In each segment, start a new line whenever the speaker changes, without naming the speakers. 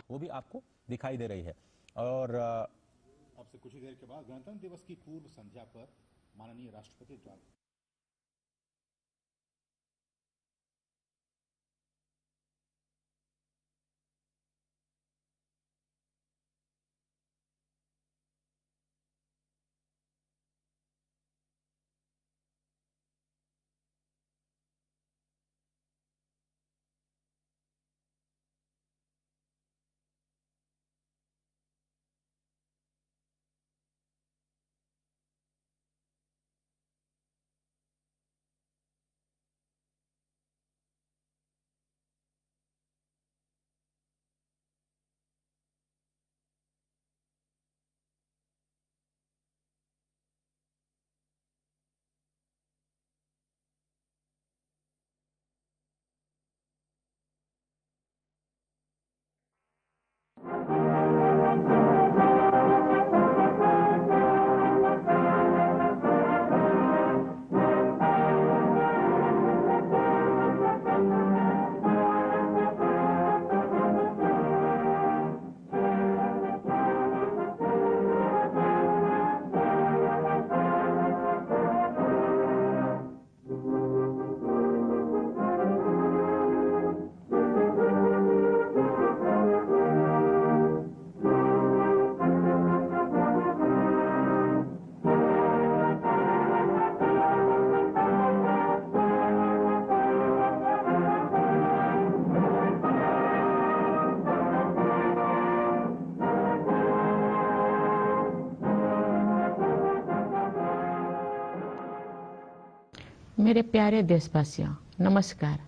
वो भी आपको दिखाई दे रही है। और
अब से कुछ ही देर के बाद गणतंत्र दिवस की पूर्व संध्या पर माननीय राष्ट्रपति द्वारा
मेरे प्यारे देशवासियों, नमस्कार।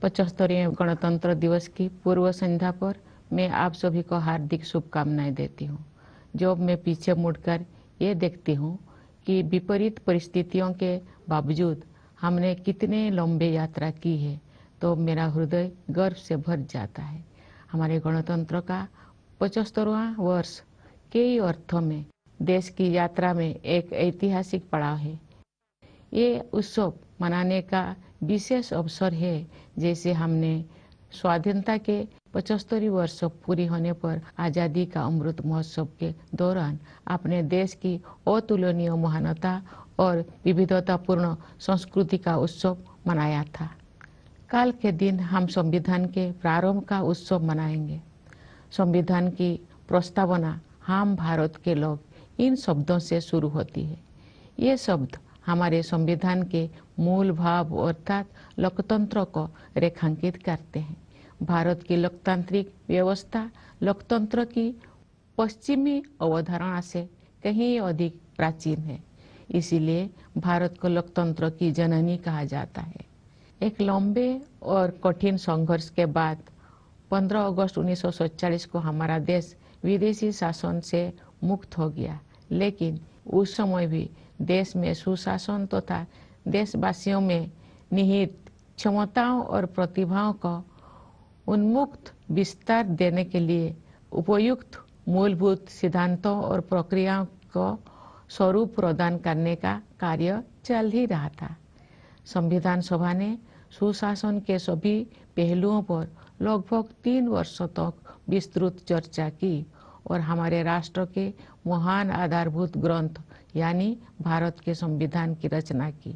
75वें गणतंत्र दिवस की पूर्व संध्या पर मैं आप सभी को हार्दिक शुभकामनाएं देती हूं। जब मैं पीछे मुड़कर ये देखती हूं कि विपरीत परिस्थितियों के बावजूद हमने कितने लंबे यात्रा की है, तो मेरा हृदय गर्व से भर जाता है। हमारे गणतंत्र का 75वां वर्ष कई अर्थों में देश की यात्रा में एक ऐतिहासिक पड़ाव है। ये उत्सव मनाने का विशेष अवसर है, जैसे हमने स्वाधीनता के 75 वर्ष पूरी होने पर आज़ादी का अमृत महोत्सव के दौरान अपने देश की अतुलनीय महानता और विविधतापूर्ण संस्कृति का उत्सव मनाया था। कल के दिन हम संविधान के प्रारंभ का उत्सव मनाएंगे। संविधान की प्रस्तावना हम भारत के लोग इन शब्दों से शुरू होती है। ये शब्द हमारे संविधान के मूल भाव अर्थात लोकतंत्र को रेखांकित करते हैं। भारत की लोकतांत्रिक व्यवस्था लोकतंत्र की पश्चिमी अवधारणा से कहीं अधिक प्राचीन है, इसीलिए भारत को लोकतंत्र की जननी कहा जाता है। एक लंबे और कठिन संघर्ष के बाद 15 अगस्त 1947 को हमारा देश विदेशी शासन से मुक्त हो गया, लेकिन उस समय भी देश में सुशासन तथा देशवासियों में निहित क्षमताओं और प्रतिभाओं को उन्मुक्त विस्तार देने के लिए उपयुक्त मूलभूत सिद्धांतों और प्रक्रियाओं को स्वरूप प्रदान करने का कार्य चल ही रहा था। संविधान सभा ने सुशासन के सभी पहलुओं पर लगभग 3 वर्षों तक विस्तृत चर्चा की और हमारे राष्ट्र के महान आधारभूत ग्रंथ यानी भारत के संविधान की रचना की।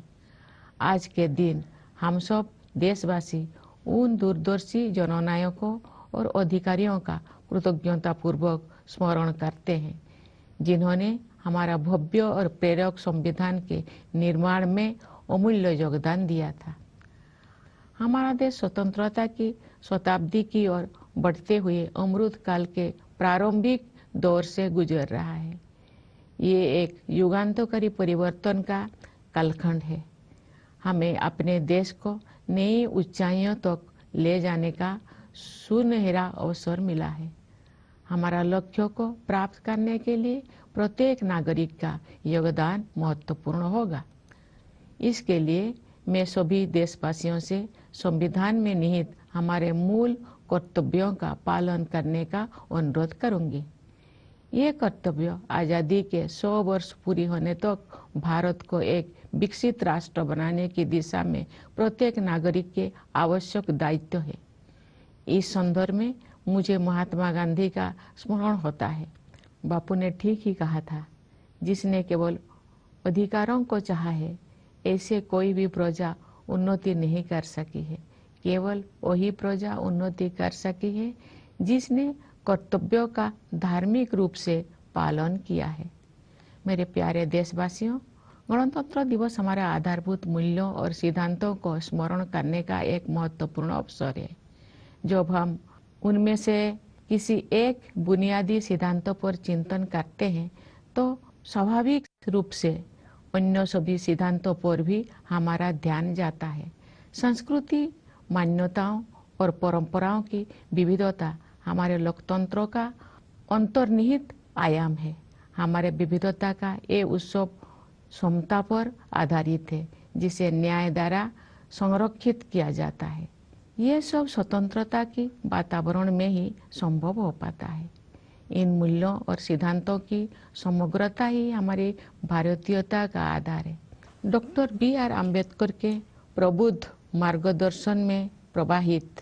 आज के दिन हम सब देशवासी उन दूरदर्शी जननायकों और अधिकारियों का कृतज्ञतापूर्वक स्मरण करते हैं, जिन्होंने हमारा भव्य और प्रेरक संविधान के निर्माण में अमूल्य योगदान दिया था। हमारा देश स्वतंत्रता की शताब्दी की ओर बढ़ते हुए अमृत काल के प्रारंभिक दौर से गुजर रहा है। ये एक युगांतकारी परिवर्तन का कालखंड है। हमें अपने देश को नई ऊंचाइयों तक ले जाने का सुनहरा अवसर मिला है। हमारा लक्ष्य को प्राप्त करने के लिए प्रत्येक नागरिक का योगदान महत्वपूर्ण होगा। इसके लिए मैं सभी देशवासियों से संविधान में निहित हमारे मूल कर्तव्यों का पालन करने का अनुरोध करूंगी। ये कर्तव्य आज़ादी के 100 वर्ष पूरी होने तक भारत को एक विकसित राष्ट्र बनाने की दिशा में प्रत्येक नागरिक के आवश्यक दायित्व है। इस संदर्भ में मुझे महात्मा गांधी का स्मरण होता है। बापू ने ठीक ही कहा था, जिसने केवल अधिकारों को चाहा है, ऐसे कोई भी प्रजा उन्नति नहीं कर सकी है। केवल वही प्रजा उन्नति कर सकी है जिसने कर्तव्यों का धार्मिक रूप से पालन किया है। मेरे प्यारे देशवासियों, गणतंत्र दिवस हमारे आधारभूत मूल्यों और सिद्धांतों को स्मरण करने का एक महत्वपूर्ण अवसर है। जब हम उनमें से किसी एक बुनियादी सिद्धांतों पर चिंतन करते हैं तो स्वाभाविक रूप से अन्य सभी सिद्धांतों पर भी हमारा ध्यान जाता है। संस्कृति, मान्यताओं और परंपराओं की विविधता हमारे लोकतंत्रों का अंतर्निहित आयाम है। हमारे विविधता का ये उत्सव समता पर आधारित है, जिसे न्याय द्वारा संरक्षित किया जाता है। ये सब स्वतंत्रता की वातावरण में ही संभव हो पाता है। इन मूल्यों और सिद्धांतों की समग्रता ही हमारी भारतीयता का आधार है। Doctor B.R. अम्बेडकर के प्रबुद्ध मार्गदर्शन में प्रवाहित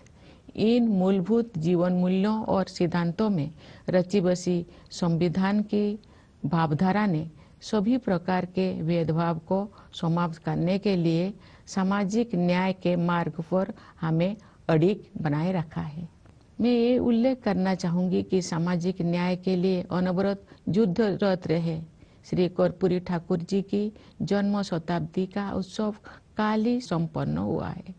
इन मूलभूत जीवन मूल्यों और सिद्धांतों में रची बसी संविधान की भावधारा ने सभी प्रकार के भेदभाव को समाप्त करने के लिए सामाजिक न्याय के मार्ग पर हमें अडिग बनाए रखा है। मैं ये उल्लेख करना चाहूँगी कि सामाजिक न्याय के लिए अनवरत युद्धरत रहे श्री कर्पूरी ठाकुर जी की जन्म शताब्दी का उत्सव काल ही संपन्न हुआ है।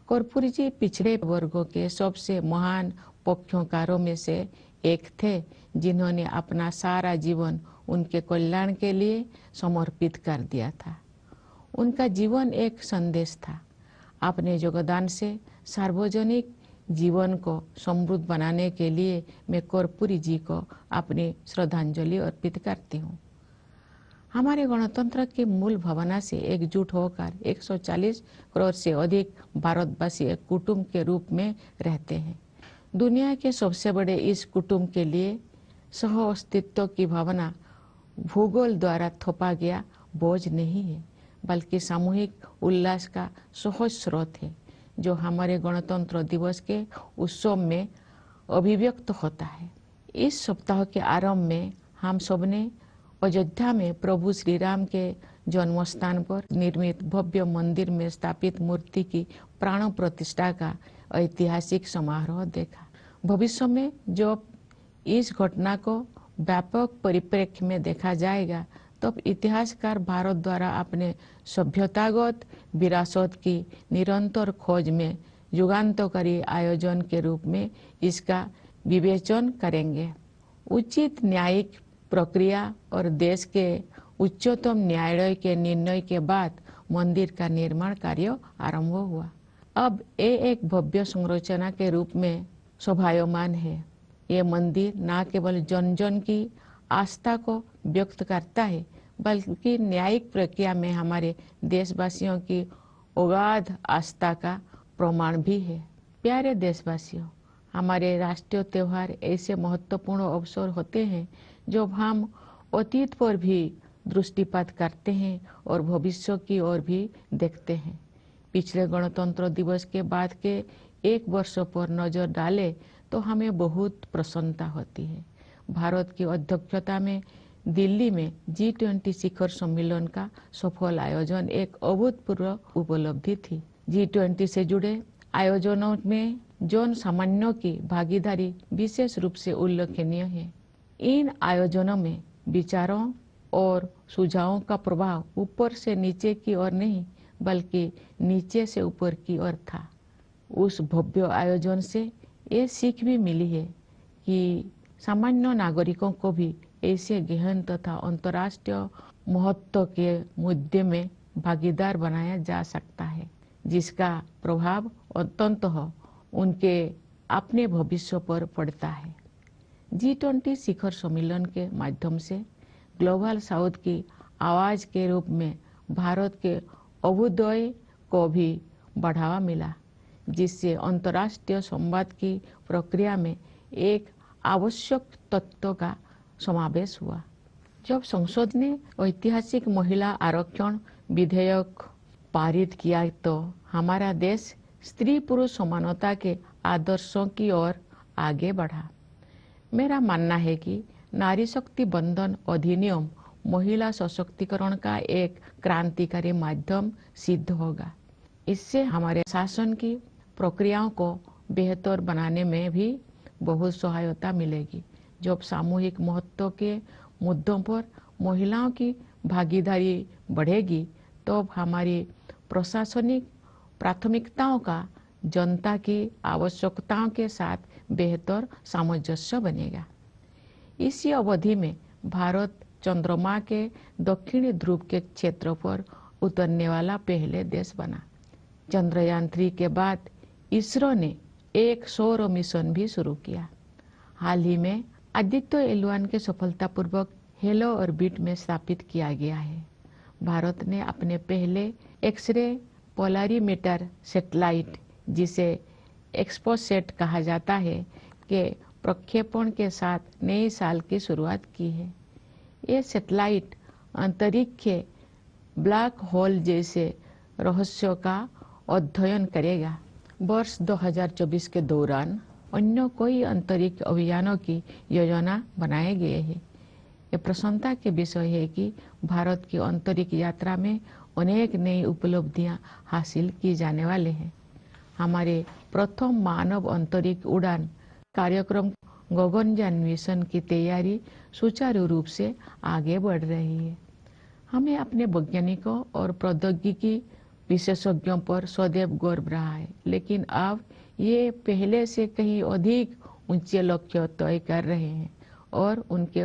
कर्पूरी जी पिछड़े वर्गों के सबसे महान पक्षकारों में से एक थे, जिन्होंने अपना सारा जीवन उनके कल्याण के लिए समर्पित कर दिया था। उनका जीवन एक संदेश था। अपने योगदान से सार्वजनिक जीवन को समृद्ध बनाने के लिए मैं कर्पूरी जी को अपनी श्रद्धांजलि अर्पित करती हूँ। हमारे गणतंत्र की मूल भावना से एकजुट होकर 140 करोड़ से अधिक भारतवासी एक कुटुंब के रूप में रहते हैं। दुनिया के सबसे बड़े इस कुटुंब के लिए सह अस्तित्व की भावना भूगोल द्वारा थोपा गया बोझ नहीं है, बल्कि सामूहिक उल्लास का सहज स्रोत है, जो हमारे गणतंत्र दिवस के उत्सव में अभिव्यक्त होता है। इस सप्ताह के आरंभ में हम सबने अयोध्या में प्रभु श्री राम के जन्म स्थान पर निर्मित भव्य मंदिर में स्थापित मूर्ति की प्राण प्रतिष्ठा का ऐतिहासिक समारोह देखा। भविष्य में जब इस घटना को व्यापक परिप्रेक्ष्य में देखा जाएगा, तब इतिहासकार भारत द्वारा अपने सभ्यतागत विरासत की निरंतर खोज में युगांतकारी आयोजन के रूप में इसका विवेचन करेंगे। उचित न्यायिक प्रक्रिया और देश के उच्चतम न्यायालय के निर्णय के बाद मंदिर का निर्माण कार्य आरंभ हुआ। अब ये एक भव्य संरचना के रूप में शोभायमान है। ये मंदिर न केवल जन जन की आस्था को व्यक्त करता है, बल्कि न्यायिक प्रक्रिया में हमारे देशवासियों की अगाध आस्था का प्रमाण भी है। प्यारे देशवासियों, हमारे राष्ट्रीय त्योहार ऐसे महत्वपूर्ण अवसर होते हैं जब हम अतीत पर भी दृष्टिपात करते हैं और भविष्य की ओर भी देखते हैं। पिछले गणतंत्र दिवस के बाद के एक वर्ष पर नजर डालें तो हमें बहुत प्रसन्नता होती है। भारत की अध्यक्षता में दिल्ली में G20 शिखर सम्मेलन का सफल आयोजन एक अभूतपूर्व उपलब्धि थी। G20 से जुड़े आयोजनों में जन सामान्यों की भागीदारी विशेष रूप से उल्लेखनीय है। इन आयोजनों में विचारों और सुझावों का प्रभाव ऊपर से नीचे की ओर नहीं, बल्कि नीचे से ऊपर की ओर था। उस भव्य आयोजन से ये सीख भी मिली है कि सामान्य नागरिकों को भी ऐसे गहन तथा अंतर्राष्ट्रीय महत्व के मुद्दे में भागीदार बनाया जा सकता है, जिसका प्रभाव अंततः उनके अपने भविष्य पर पड़ता है। G20 शिखर सम्मेलन के माध्यम से ग्लोबल साउथ की आवाज के रूप में भारत के अभ्युदय को भी बढ़ावा मिला, जिससे अंतर्राष्ट्रीय संवाद की प्रक्रिया में एक आवश्यक तत्व का समावेश हुआ। जब संसद ने ऐतिहासिक महिला आरक्षण विधेयक पारित किया तो हमारा देश स्त्री पुरुष समानता के आदर्शों की ओर आगे बढ़ा। मेरा मानना है कि नारी शक्ति बंधन अधिनियम महिला सशक्तिकरण का एक क्रांतिकारी माध्यम सिद्ध होगा। इससे हमारे शासन की प्रक्रियाओं को बेहतर बनाने में भी बहुत सहायता मिलेगी। जब सामूहिक महत्व के मुद्दों पर महिलाओं की भागीदारी बढ़ेगी तब हमारी प्रशासनिक प्राथमिकताओं का जनता की आवश्यकताओं के साथ बेहतर सामंजस्य बनेगा। इसी अवधि में भारत चंद्रमा के दक्षिणी ध्रुव के क्षेत्र पर उतरने वाला पहले देश बना। चंद्रयान 3 के बाद इसरो ने एक सौर मिशन भी शुरू किया। हाल ही में आदित्य L1 के सफलतापूर्वक हेलो ऑर्बिट में स्थापित किया गया है। भारत ने अपने पहले एक्सरे पोलरीमीटर सैटेलाइट, जिसे एक्सपोसेट कहा जाता है, के प्रक्षेपण के साथ नए साल की शुरुआत की है। ये सैटेलाइट अंतरिक्ष ब्लैक होल जैसे रहस्यों का अध्ययन करेगा। वर्ष 2024 के दौरान अन्य कोई अंतरिक्ष अभियानों की योजना बनाए गए हैं। ये प्रसन्नता के विषय है कि भारत की अंतरिक्ष यात्रा में अनेक नई उपलब्धियां हासिल की जाने वाले हैं। हमारे प्रथम मानव अंतरिक्ष उड़ान कार्यक्रम गगनयान मिशन की तैयारी सुचारू रूप से आगे बढ़ रही है। हमें अपने वैज्ञानिकों और प्रौद्योगिकी विशेषज्ञों पर सदैव गर्व रहा है, लेकिन अब ये पहले से कहीं अधिक ऊंचे लक्ष्य तय कर रहे हैं और उनके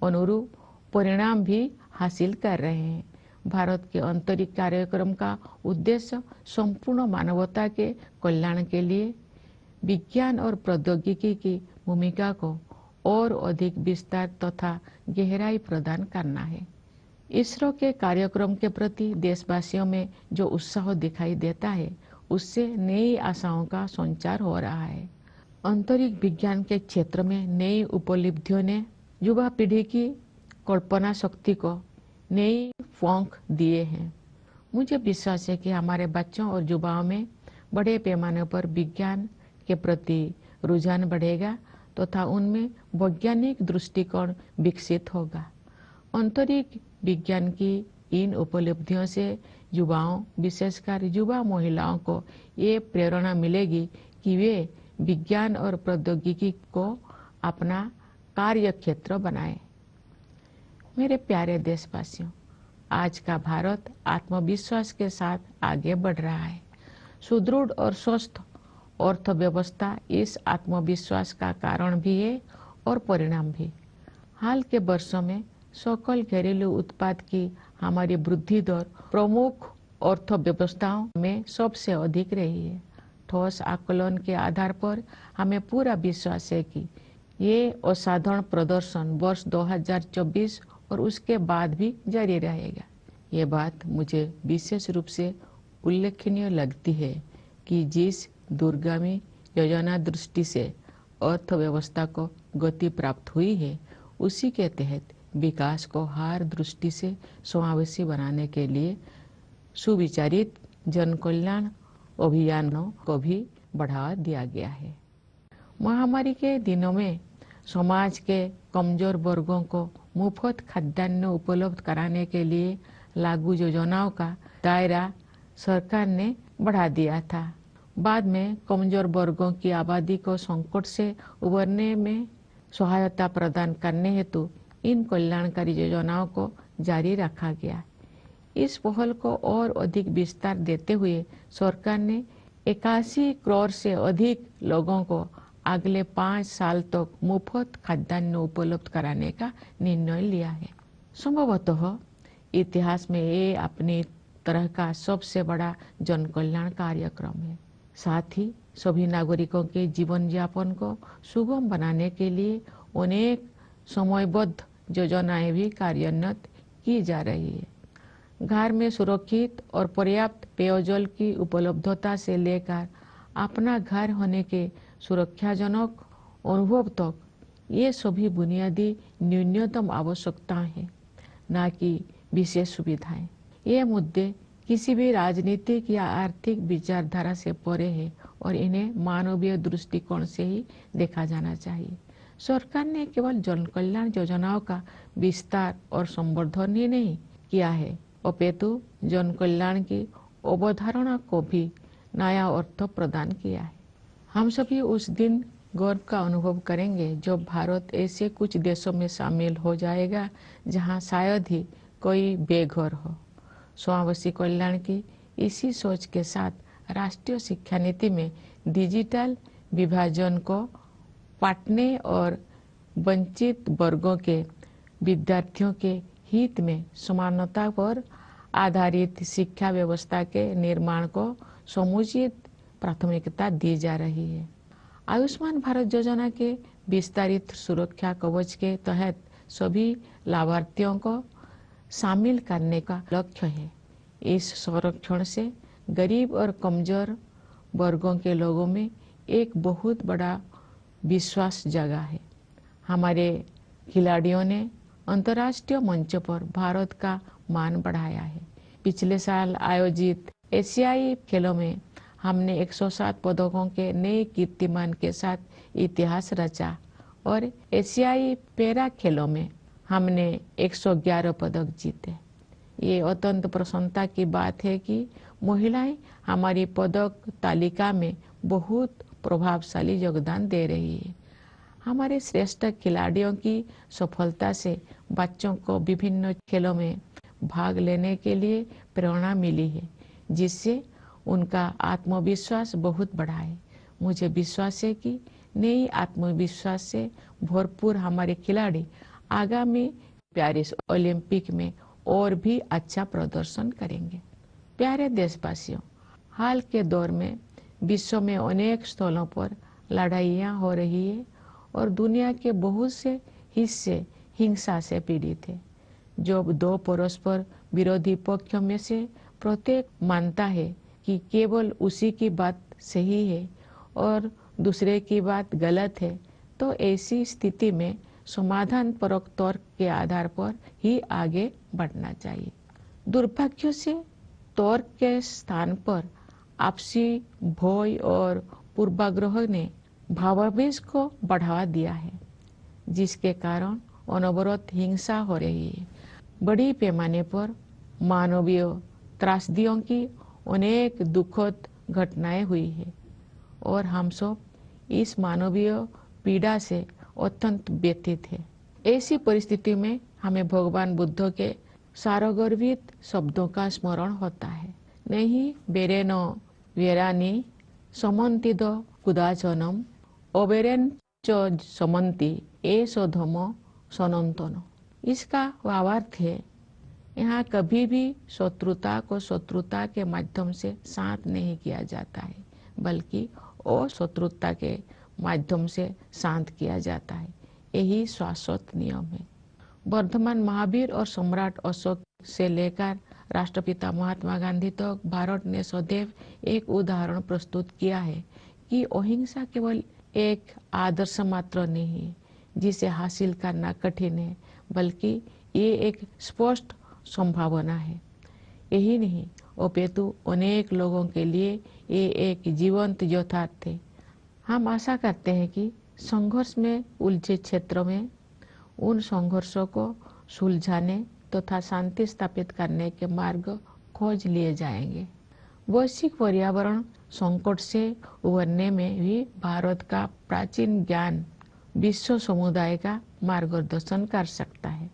अनुरूप परिणाम भी हासिल कर रहे हैं। भारत के अंतरिक्ष कार्यक्रम का उद्देश्य संपूर्ण मानवता के कल्याण के लिए विज्ञान और प्रौद्योगिकी की भूमिका को और अधिक विस्तार तथा गहराई प्रदान करना है। इसरो के कार्यक्रम के प्रति देशवासियों में जो उत्साह दिखाई देता है, उससे नई आशाओं का संचार हो रहा है। अंतरिक्ष विज्ञान के क्षेत्र में नई उपलब्धियों ने युवा पीढ़ी की कल्पना शक्ति को नई पंख दिए हैं। मुझे विश्वास है कि हमारे बच्चों और युवाओं में बड़े पैमाने पर विज्ञान के प्रति रुझान बढ़ेगा तथा उनमें वैज्ञानिक दृष्टिकोण विकसित होगा। अंतरिक्ष विज्ञान की इन उपलब्धियों से युवाओं, विशेषकर युवा महिलाओं को ये प्रेरणा मिलेगी कि वे विज्ञान और प्रौद्योगिकी को अपना कार्य क्षेत्र बनाएं। मेरे प्यारे देशवासियों, आज का भारत आत्मविश्वास के साथ आगे बढ़ रहा है। सुदृढ़ और स्वस्थ अर्थव्यवस्था इस आत्मविश्वास का कारण भी है और परिणाम भी। हाल के वर्षों में सकल घरेलू उत्पाद की हमारी वृद्धि दर प्रमुख अर्थव्यवस्थाओं में सबसे अधिक रही है। ठोस आकलन के आधार पर हमें पूरा विश्वास है कि ये असाधारण प्रदर्शन वर्ष 2024 और उसके बाद भी जारी रहेगा। ये बात मुझे विशेष रूप से उल्लेखनीय लगती है कि जिस दूरगामी योजना दृष्टि से अर्थव्यवस्था को गति प्राप्त हुई है, उसी के तहत विकास को हर दृष्टि से समावेशी बनाने के लिए सुविचारित जन कल्याण अभियानों को भी बढ़ावा दिया गया है। महामारी के दिनों में समाज के कमजोर वर्गों को मुफ्त खाद्यान्न उपलब्ध कराने के लिए लागू योजनाओं का दायरा सरकार ने बढ़ा दिया था। बाद में कमजोर वर्गों की आबादी को संकट से उबरने में सहायता प्रदान करने हेतु इन कल्याणकारी योजनाओं को जारी रखा गया। इस पहल को और अधिक विस्तार देते हुए सरकार ने 81 करोड़ से अधिक लोगों को अगले 5 साल तक मुफ्त खाद्यान्न उपलब्ध कराने का निर्णय लिया है। संभवतः इतिहास में ये अपनी तरह का सबसे बड़ा जन कल्याण कार्यक्रम है। साथ ही सभी नागरिकों के जीवन यापन को सुगम बनाने के लिए अनेक समयबद्ध योजनाएं भी कार्यान्वित की जा रही है। घर में सुरक्षित और पर्याप्त पेयजल की उपलब्धता से लेकर अपना घर होने के सुरक्षाजनक अनुभव तक, ये सभी बुनियादी न्यूनतम आवश्यकताएं हैं, न कि विशेष सुविधाएं। ये मुद्दे किसी भी राजनीतिक या आर्थिक विचारधारा से परे है और इन्हें मानवीय दृष्टिकोण से ही देखा जाना चाहिए। सरकार ने केवल जन कल्याण योजनाओं का विस्तार और संवर्धन ही नहीं किया है, अपितु जन कल्याण की अवधारणा को भी नया अर्थ प्रदान किया है। हम सभी उस दिन गर्व का अनुभव करेंगे जब भारत ऐसे कुछ देशों में शामिल हो जाएगा जहां शायद ही कोई बेघर हो। समावेशी कल्याण की इसी सोच के साथ राष्ट्रीय शिक्षा नीति में डिजिटल विभाजन को पाटने और वंचित वर्गों के विद्यार्थियों के हित में समानता पर आधारित शिक्षा व्यवस्था के निर्माण को समुचित प्राथमिकता दी जा रही है। आयुष्मान भारत योजना के विस्तारित सुरक्षा कवच के तहत सभी लाभार्थियों को शामिल करने का लक्ष्य है। इस संरक्षण से गरीब और कमजोर वर्गों के लोगों में एक बहुत बड़ा विश्वास जगा है। हमारे खिलाड़ियों ने अंतर्राष्ट्रीय मंच पर भारत का मान बढ़ाया है। पिछले साल आयोजित एशियाई खेलों में हमने 107 पदकों के नए कीर्तिमान के साथ इतिहास रचा और एशियाई पैरा खेलों में हमने 111 पदक जीते। ये अत्यंत प्रसन्नता की बात है कि महिलाएं हमारी पदक तालिका में बहुत प्रभावशाली योगदान दे रही है। हमारे श्रेष्ठ खिलाड़ियों की सफलता से बच्चों को विभिन्न खेलों में भाग लेने के लिए प्रेरणा मिली है, जिससे उनका आत्मविश्वास बहुत बढ़ा है। मुझे विश्वास है कि नई आत्मविश्वास से भरपूर हमारे खिलाड़ी आगामी पेरिस ओलंपिक में और भी अच्छा प्रदर्शन करेंगे। प्यारे देशवासियों, हाल के दौर में विश्व में अनेक स्थलों पर लड़ाइयाँ हो रही है और दुनिया के बहुत से हिस्से हिंसा से पीड़ित है। जब दो परस्पर विरोधी पक्षों में से प्रत्येक मानता है कि केवल उसी की बात सही है और दूसरे की बात गलत है, तो ऐसी स्थिति में समाधान परक तर्क के आधार पर ही आगे बढ़ना चाहिए। दुर्भाग्य से तर्क के स्थान पर आपसी भय और पूर्वाग्रह ने भावावेश को बढ़ावा दिया है, जिसके कारण अनवरत हिंसा हो रही है। बड़ी पैमाने पर मानवीय त्रासदियों की अनेक दुखद घटनाएं हुई है और हम सब इस मानवीय पीड़ा से अत्यंत व्यथित है। ऐसी परिस्थिति में हमें भगवान बुद्ध के सारगर्भित शब्दों का स्मरण होता है। नहीं बेरेन वेरानी समन्तिद कुदाचनम अबेरेन च समन्ति ए धम सनंतन। इसका भावार्थ है, यहाँ कभी भी शत्रुता को शत्रुता के माध्यम से शांत नहीं किया जाता है, बल्कि अशत्रुता के माध्यम से शांत किया जाता है। यही शाश्वत नियम है। वर्धमान महावीर और सम्राट अशोक से लेकर राष्ट्रपिता महात्मा गांधी तक भारत ने सदैव एक उदाहरण प्रस्तुत किया है कि अहिंसा केवल एक आदर्श मात्र नहीं है जिसे हासिल करना कठिन है, बल्कि ये एक स्पष्ट संभावना है। यही नहीं, अपितु अनेक लोगों के लिए ये एक जीवंत यथार्थ है। हम आशा करते हैं कि संघर्ष में उलझे क्षेत्रों में उन संघर्षों को सुलझाने तथा शांति स्थापित करने के मार्ग खोज लिए जाएंगे। वैश्विक पर्यावरण संकट से उबरने में भी भारत का प्राचीन ज्ञान विश्व समुदाय का मार्गदर्शन कर सकता है।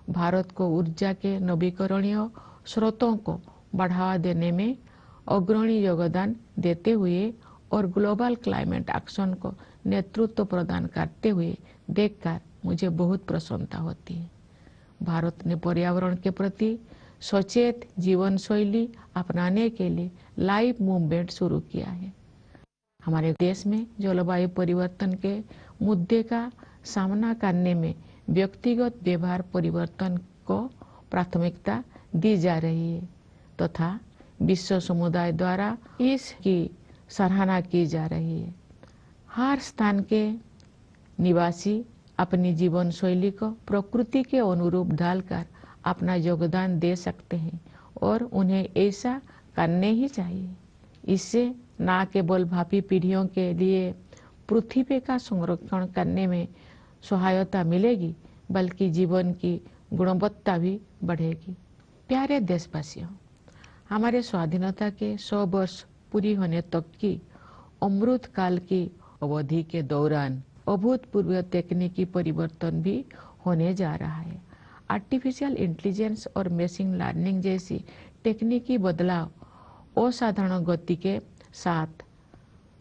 भारत को ऊर्जा के नवीकरणीय स्रोतों को बढ़ावा देने में अग्रणी योगदान देते हुए और ग्लोबल क्लाइमेट एक्शन को नेतृत्व प्रदान करते हुए देखकर मुझे बहुत प्रसन्नता होती है। भारत ने पर्यावरण के प्रति सचेत जीवन शैली अपनाने के लिए लाइव मूवमेंट शुरू किया है। हमारे देश में जलवायु परिवर्तन के मुद्दे का सामना करने में व्यक्तिगत व्यवहार परिवर्तन को प्राथमिकता दी जा रही है तथा विश्व समुदाय द्वारा इसकी सराहना की जा रही है। हर स्थान के निवासी अपनी जीवन शैली को प्रकृति के अनुरूप ढालकर अपना योगदान दे सकते हैं और उन्हें ऐसा करने ही चाहिए। इससे न केवल भावी पीढ़ियों के लिए पृथ्वी का संरक्षण करने में सहायता मिलेगी, बल्कि जीवन की गुणवत्ता भी बढ़ेगी। प्यारे देशवासियों, हमारे स्वाधीनता के 100 वर्ष पूरी होने तक की अमृत काल की अवधि के दौरान अभूतपूर्व तकनीकी परिवर्तन भी होने जा रहा है। आर्टिफिशियल इंटेलिजेंस और मशीन लर्निंग जैसी तकनीकी बदलाव असाधारण गति के साथ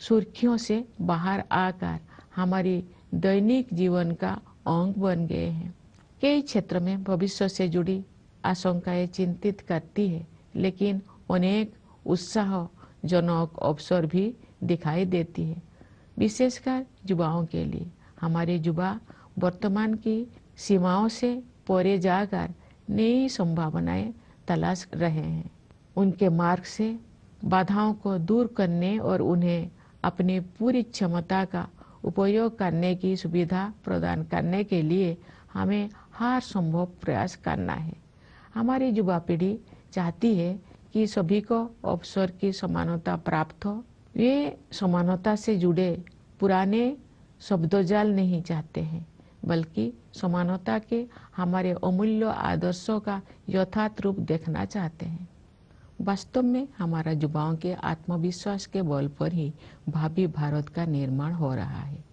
सुर्खियों से बाहर आकर हमारी दैनिक जीवन का अंग बन गए हैं। कई क्षेत्र में भविष्य से जुड़ी आशंकाएं चिंतित करती है, लेकिन अनेक उत्साहजनक अवसर भी दिखाई देती है, विशेषकर युवाओं के लिए। हमारे युवा वर्तमान की सीमाओं से परे जाकर नई संभावनाएं तलाश रहे हैं। उनके मार्ग से बाधाओं को दूर करने और उन्हें अपनी पूरी क्षमता का उपयोग करने की सुविधा प्रदान करने के लिए हमें हर संभव प्रयास करना है। हमारी युवा पीढ़ी चाहती है कि सभी को अवसर की समानता प्राप्त हो। वे समानता से जुड़े पुराने शब्दजाल नहीं चाहते हैं, बल्कि समानता के हमारे अमूल्य आदर्शों का यथार्थ रूप देखना चाहते हैं। वास्तव में हमारा युवाओं के आत्मविश्वास के बल पर ही भावी भारत का निर्माण हो रहा है।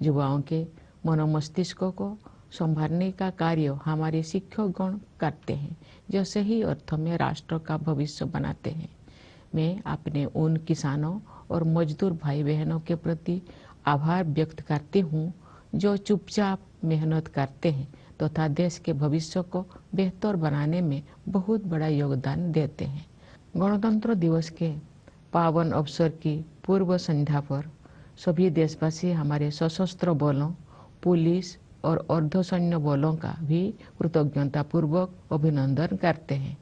युवाओं के मनोमस्तिष्कों को संभालने का कार्य हमारे शिक्षकगण करते हैं, जो सही अर्थों में राष्ट्र का भविष्य बनाते हैं। मैं अपने उन किसानों और मजदूर भाई बहनों के प्रति आभार व्यक्त करती हूँ, जो चुपचाप मेहनत करते हैं तथा देश के भविष्य को बेहतर बनाने में बहुत बड़ा योगदान देते हैं। गणतंत्र दिवस के पावन अवसर की पूर्व संध्या पर सभी देशवासी हमारे सशस्त्र बलों, पुलिस और अर्धसैन्य बलों का भी कृतज्ञतापूर्वक अभिनंदन करते हैं।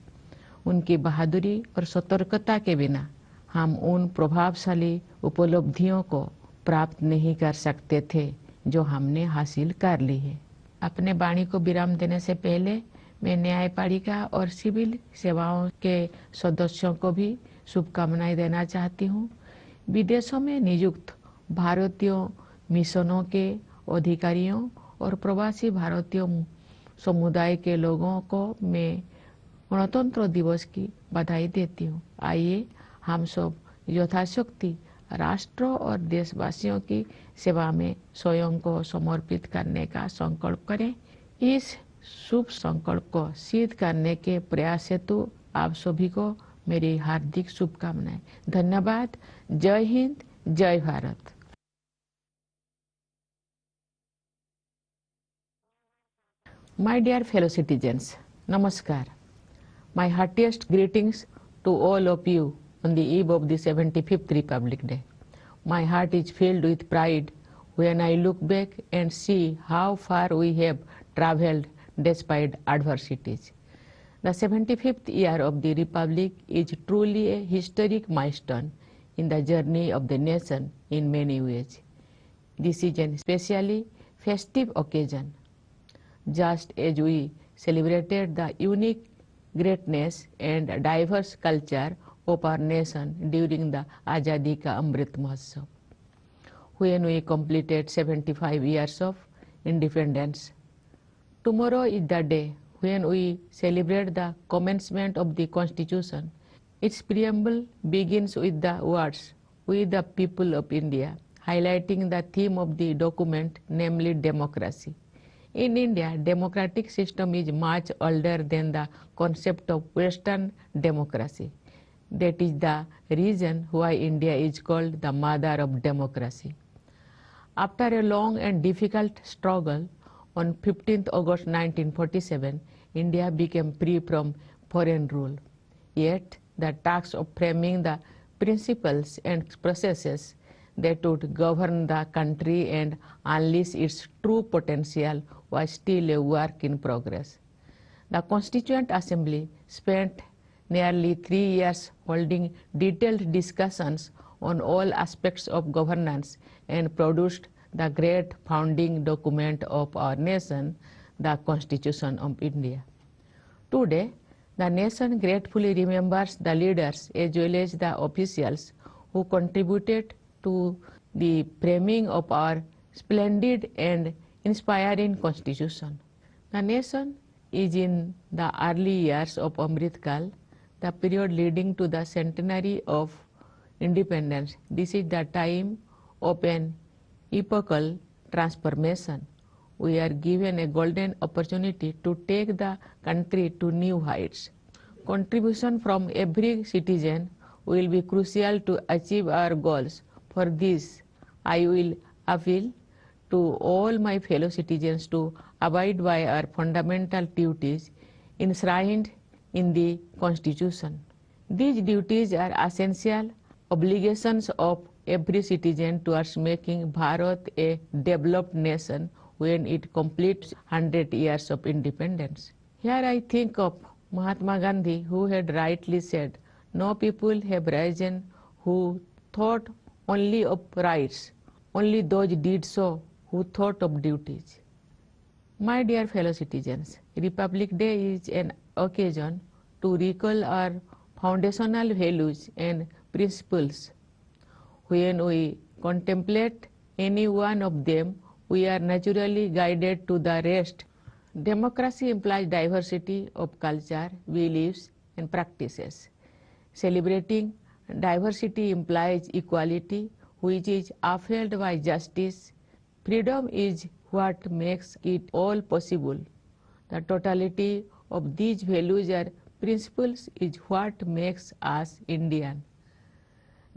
उनकी बहादुरी और सतर्कता के बिना हम उन प्रभावशाली उपलब्धियों को प्राप्त नहीं कर सकते थे जो हमने हासिल कर ली है। अपने वाणी को विराम देने से पहले मैं न्यायपालिका और सिविल सेवाओं के सदस्यों को भी शुभकामनाएं देना चाहती हूँ। विदेशों में नियुक्त भारतीय मिशनों के अधिकारियों और प्रवासी भारतीय समुदाय के लोगों को मैं गणतंत्र दिवस की बधाई देती हूँ। आइए हम सब यथाशक्ति राष्ट्र और देशवासियों की सेवा में स्वयं को समर्पित करने का संकल्प करें। इस शुभ संकल्प को सिद्ध करने के प्रयास हेतु आप सभी को मेरी हार्दिक शुभकामनाएं। धन्यवाद। जय हिंद, जय Bharat. My dear fellow citizens, Namaskar. My heartiest greetings to all of you on the eve of the 75th Republic Day. My heart is filled with pride when I look back and see how far we have traveled despite adversities. The 75th year of the Republic is truly a historic milestone in the journey of the nation in many ways. This is an especially festive occasion, just as we celebrated the unique greatness and diverse culture of our nation during the Azadi Ka Amrit Mahotsav, when we completed 75 years of independence. Tomorrow is the day when we celebrate the commencement of the Constitution. Its preamble begins with the words, "We the people of India," highlighting the theme of the document, namely democracy. In India, democratic system is much older than the concept of Western democracy. That is the reason why India is called the mother of democracy. After a long and difficult struggle, on 15th August 1947, India became free from foreign rule. Yet, the task of framing the principles and processes that would govern the country and unleash its true potential was still a work in progress. The Constituent Assembly spent nearly 3 years holding detailed discussions on all aspects of governance and produced the great founding document of our nation, the Constitution of India. Today, the nation gratefully remembers the leaders as well as the officials who contributed to the framing of our splendid and inspiring Constitution. The nation is in the early years of Amrit Kal, the period leading to the centenary of independence. This is the time of an epochal transformation. We are given a golden opportunity to take the country to new heights. Contribution from every citizen will be crucial to achieve our goals. For this, I will appeal to all my fellow citizens to abide by our fundamental duties enshrined in the Constitution. These duties are essential obligations of every citizen towards making Bharat a developed nation when it completes 100 years of independence. Here I think of Mahatma Gandhi, who had rightly said, "No people have risen who thought only of rights, only those did so who thought of duties." My dear fellow citizens, Republic Day is an occasion to recall our foundational values and principles. When we contemplate any one of them, we are naturally guided to the rest. Democracy implies diversity of culture, beliefs, and practices. Celebrating diversity implies equality, which is upheld by justice. Freedom is what makes it all possible. The totality of these values or principles is what makes us Indian.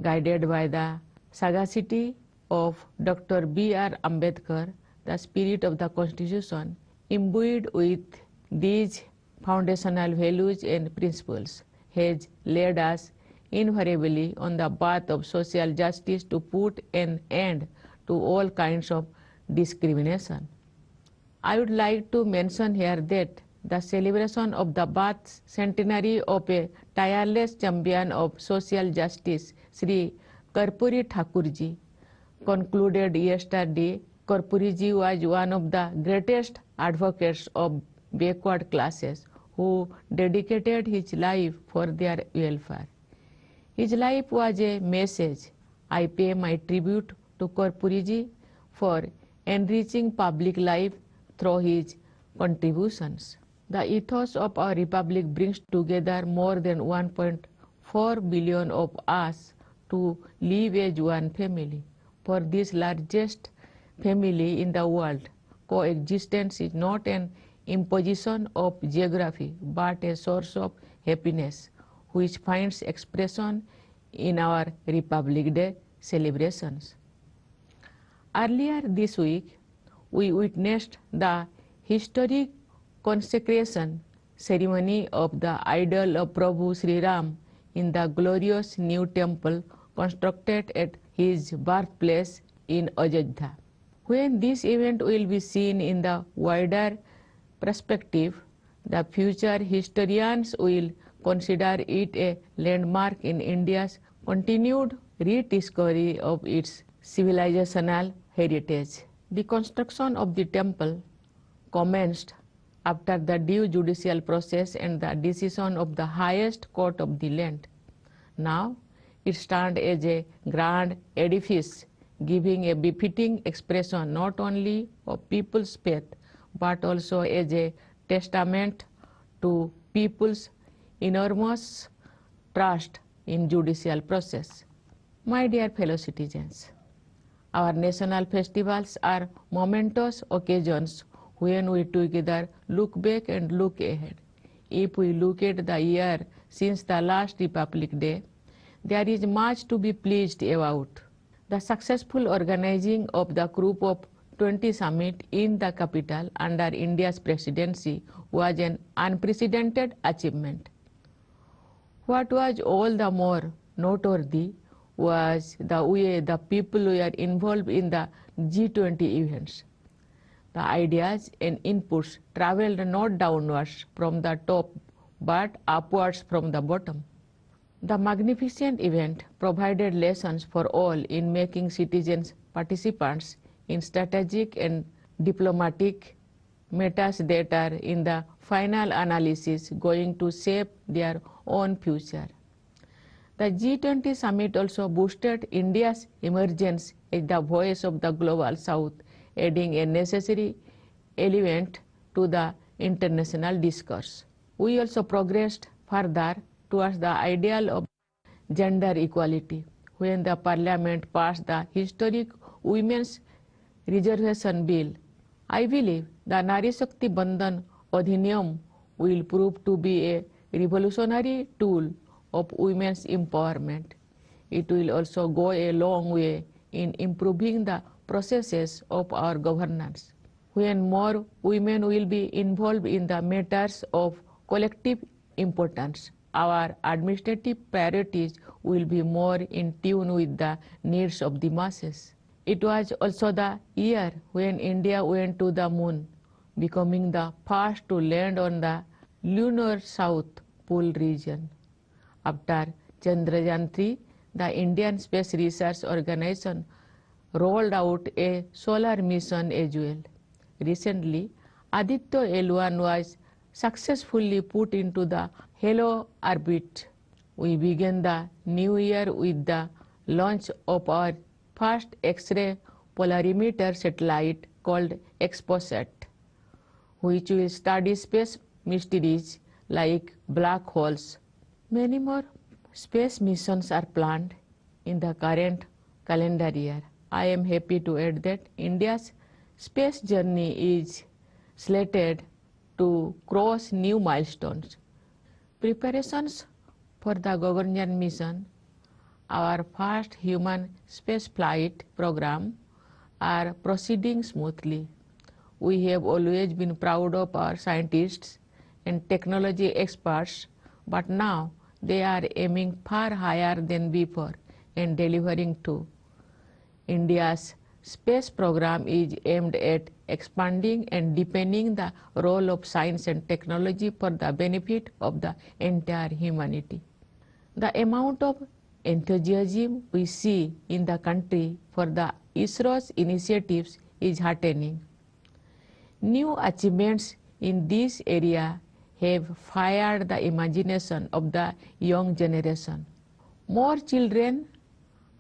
Guided by the sagacity of Dr. B.R. Ambedkar, the spirit of the Constitution, imbued with these foundational values and principles, has led us invariably on the path of social justice to put an end to all kinds of discrimination. I would like to mention here that the celebration of the birth centenary of a tireless champion of social justice, Sri Karpuri Thakurji, concluded yesterday. Karpuriji was one of the greatest advocates of backward classes who dedicated his life for their welfare. His life was a message. I pay my tribute to Karpuriji for enriching public life through his contributions. The ethos of our republic brings together more than 1.4 billion of us to live as one family. For this largest family in the world, coexistence is not an imposition of geography, but a source of happiness, which finds expression in our Republic Day celebrations. Earlier this week, we witnessed the historic consecration ceremony of the idol of Prabhu Sri Ram in the glorious new temple constructed at his birthplace in Ajodhya. When this event will be seen in the wider perspective, the future historians will consider it a landmark in India's continued rediscovery of its civilizational heritage. The construction of the temple commenced after the due judicial process and the decision of the highest court of the land. Now it stands as a grand edifice, giving a befitting expression not only of people's faith, but also as a testament to people's enormous trust in judicial process. My dear fellow citizens, our national festivals are momentous occasions when we together look back and look ahead. If we look at the year since the last Republic Day, there is much to be pleased about. The successful organizing of the Group of 20 Summit in the capital under India's presidency was an unprecedented achievement. What was all the more noteworthy was the way the people were involved in the G20 events. The ideas and inputs traveled not downwards from the top, but upwards from the bottom. The magnificent event provided lessons for all in making citizens participants in strategic and diplomatic matters that are in the final analysis going to shape their own future. The G20 summit also boosted India's emergence as the voice of the global south, adding a necessary element to the international discourse. We also progressed further towards the ideal of gender equality when the parliament passed the historic Women's Reservation Bill. I believe the Nari Shakti Bandhan Adhiniyam will prove to be a revolutionary tool of women's empowerment. It will also go a long way in improving the processes of our governance. When more women will be involved in the matters of collective importance, our administrative priorities will be more in tune with the needs of the masses. It was also the year when India went to the moon, becoming the first to land on the lunar South Pole region. After Chandrayaan-3, the Indian Space Research Organization rolled out a solar mission as well. Recently, Aditya L1 was successfully put into the halo orbit. We began the new year with the launch of our first X-ray polarimeter satellite called XPOSat, which will study space mysteries like black holes. Many more space missions are planned in the current calendar year. I am happy to add that India's space journey is slated to cross new milestones. Preparations for the Gaganyaan mission, our first human spaceflight program, are proceeding smoothly. We have always been proud of our scientists and technology experts, but now they are aiming far higher than before and delivering too. India's space program is aimed at expanding and deepening the role of science and technology for the benefit of the entire humanity. The amount of enthusiasm we see in the country for the ISRO's initiatives is heartening. New achievements in this area have fired the imagination of the young generation. More children,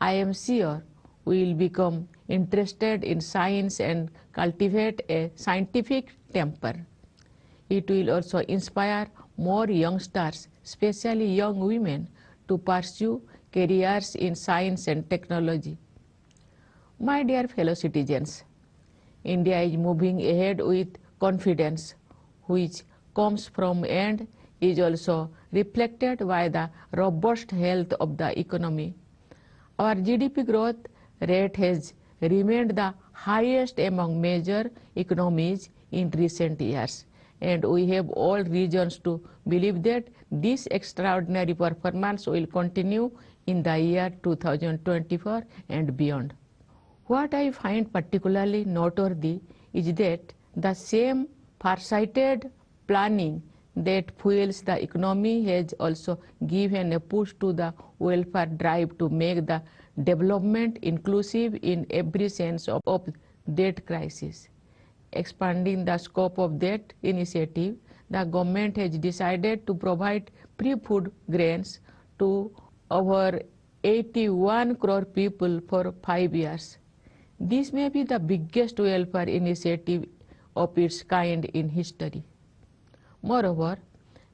I am sure, will become interested in science and cultivate a scientific temper. It will also inspire more youngsters, especially young women, to pursue careers in science and technology. My dear fellow citizens, India is moving ahead with confidence, which comes from and is also reflected by the robust health of the economy. Our GDP growth rate has remained the highest among major economies in recent years, and we have all reasons to believe that this extraordinary performance will continue in the year 2024 and beyond. What I find particularly noteworthy is that the same farsighted planning that fuels the economy has also given a push to the welfare drive to make the development inclusive in every sense of that crisis. Expanding the scope of that initiative, the government has decided to provide free food grains to over 81 crore people for 5 years. This may be the biggest welfare initiative of its kind in history. Moreover,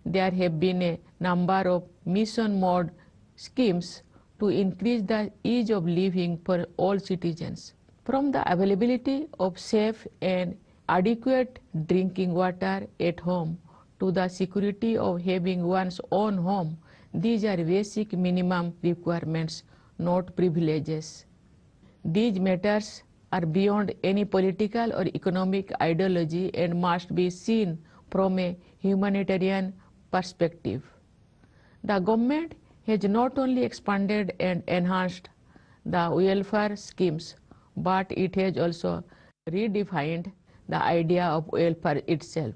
there have been a number of mission mode schemes to increase the ease of living for all citizens. From the availability of safe and adequate drinking water at home to the security of having one's own home, these are basic minimum requirements, not privileges. These matters are beyond any political or economic ideology and must be seen from a humanitarian perspective. The government has not only expanded and enhanced the welfare schemes, but it has also redefined the idea of welfare itself.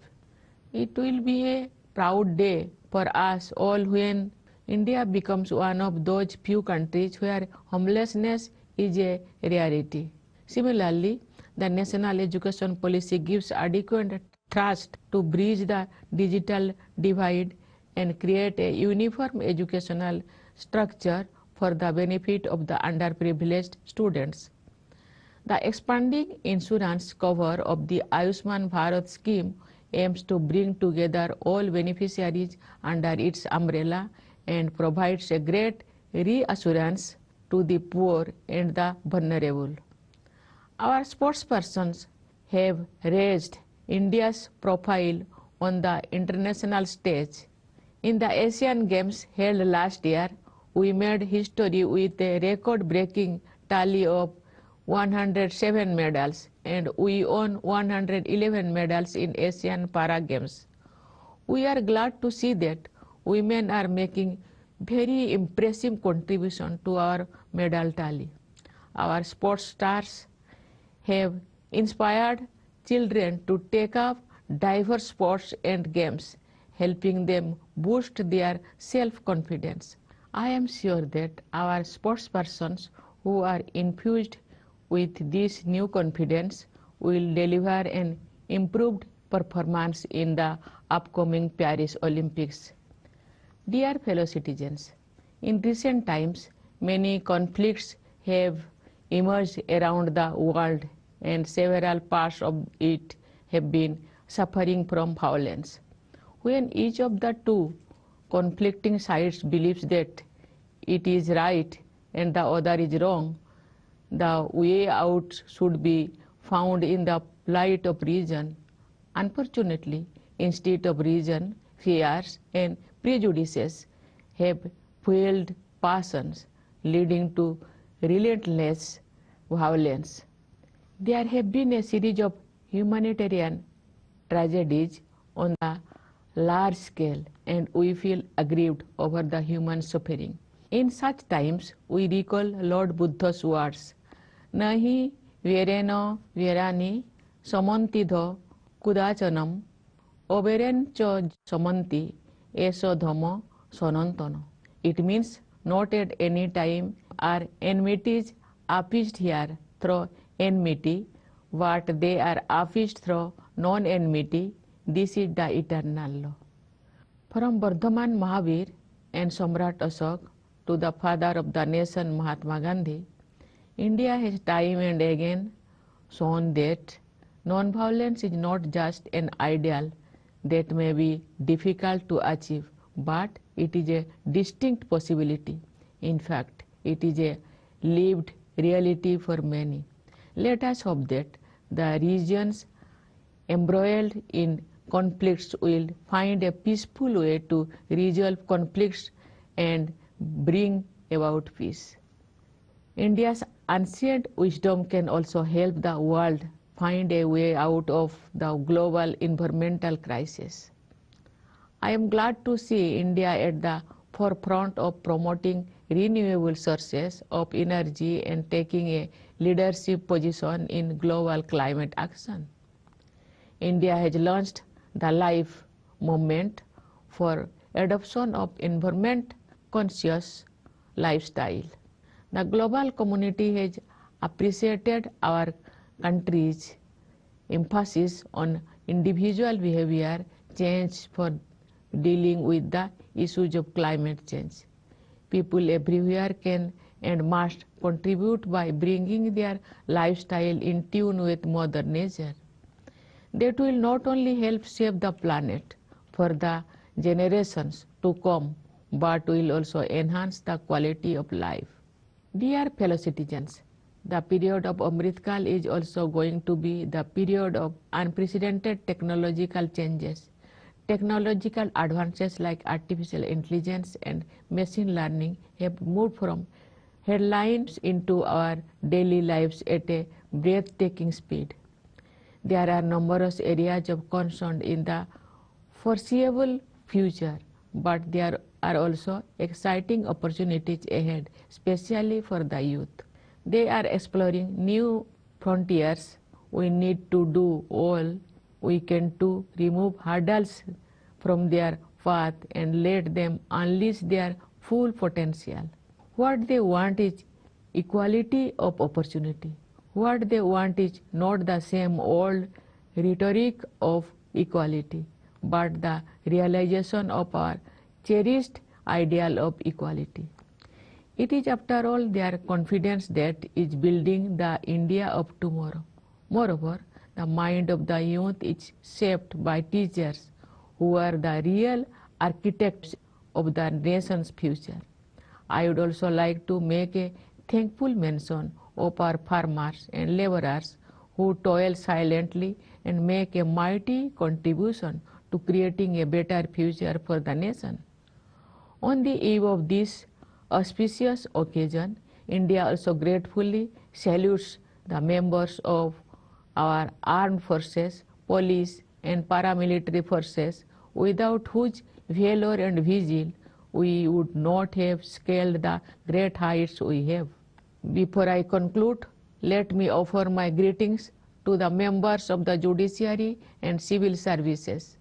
It will be a proud day for us all when India becomes one of those few countries where homelessness is a rarity. Similarly, the national education policy gives adequate thrust to bridge the digital divide and create a uniform educational structure for the benefit of the underprivileged students. The expanding insurance cover of the Ayushman Bharat scheme aims to bring together all beneficiaries under its umbrella and provides a great reassurance to the poor and the vulnerable. Our sportspersons have raised India's profile on the international stage. In the Asian Games held last year, we made history with a record-breaking tally of 107 medals, and we won 111 medals in Asian Para Games. We are glad to see that women are making very impressive contribution to our medal tally. Our sports stars have inspired children to take up diverse sports and games, helping them boost their self-confidence. I am sure that our sportspersons who are infused with this new confidence will deliver an improved performance in the upcoming Paris Olympics. Dear fellow citizens, in recent times, many conflicts have emerged around the world and several parts of it have been suffering from violence. When each of the two conflicting sides believes that it is right and the other is wrong, the way out should be found in the light of reason. Unfortunately, instead of reason, fears and prejudices have fueled passions, leading to relentless violence. There have been a series of humanitarian tragedies on a large scale, and we feel aggrieved over the human suffering. In such times, we recall Lord Buddha's words, Nahi verena verani samantidho kudachanam oberen cho samanti eso dhamma sanantana. It means not at any time are enmities appeased here through enmity, but they are appeased through non-enmity. This is the eternal law. From Vardhaman Mahavir and Samrat Ashok to the father of the nation Mahatma Gandhi, India has time and again shown that non-violence is not just an ideal that may be difficult to achieve, but it is a distinct possibility. In fact, it is a lived reality for many. Let us hope that the regions embroiled in conflicts will find a peaceful way to resolve conflicts and bring about peace. India's ancient wisdom can also help the world find a way out of the global environmental crisis. I am glad to see India at the forefront of promoting renewable sources of energy and taking a leadership position in global climate action. India has launched the LIFE movement for adoption of environment-conscious lifestyle. The global community has appreciated our country's emphasis on individual behavior change for dealing with the issues of climate change. People everywhere can and must contribute by bringing their lifestyle in tune with Mother Nature. That will not only help save the planet for the generations to come, but will also enhance the quality of life. Dear fellow citizens, the period of Amritkal is also going to be the period of unprecedented technological changes. Technological advances like artificial intelligence and machine learning have moved from headlines into our daily lives at a breathtaking speed. There are numerous areas of concern in the foreseeable future, but there are also exciting opportunities ahead, especially for the youth. They are exploring new frontiers. We need to do all we can to remove hurdles from their path and let them unleash their full potential. What they want is equality of opportunity. What they want is not the same old rhetoric of equality, but the realization of our cherished ideal of equality. It is, after all, their confidence that is building the India of tomorrow. Moreover, the mind of the youth is shaped by teachers who are the real architects of the nation's future. I would also like to make a thankful mention of our farmers and laborers who toil silently and make a mighty contribution to creating a better future for the nation. On the eve of this auspicious occasion, India also gratefully salutes the members of our armed forces, police and paramilitary forces, without whose valor and vigil we would not have scaled the great heights we have. Before I conclude, let me offer my greetings to the members of the judiciary and civil services.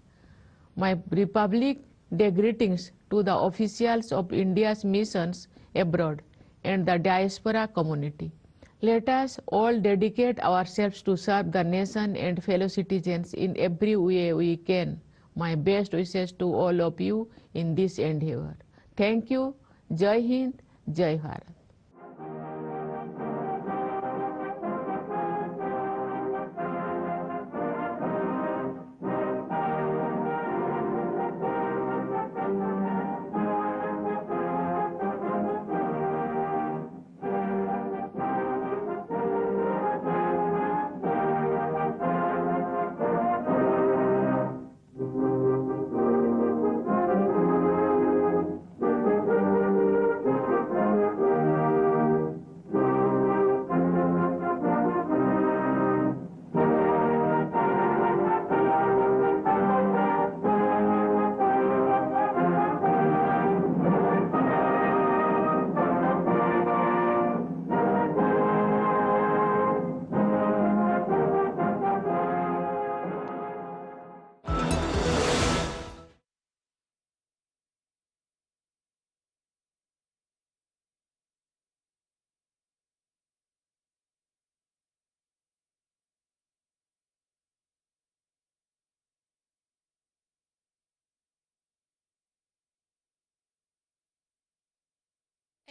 My Republic Day greetings to the officials of India's missions abroad and the diaspora community. Let us all dedicate ourselves to serve the nation and fellow citizens in every way we can. My best wishes to all of you in this endeavor. Thank you. Jai Hind, Jai Bharat.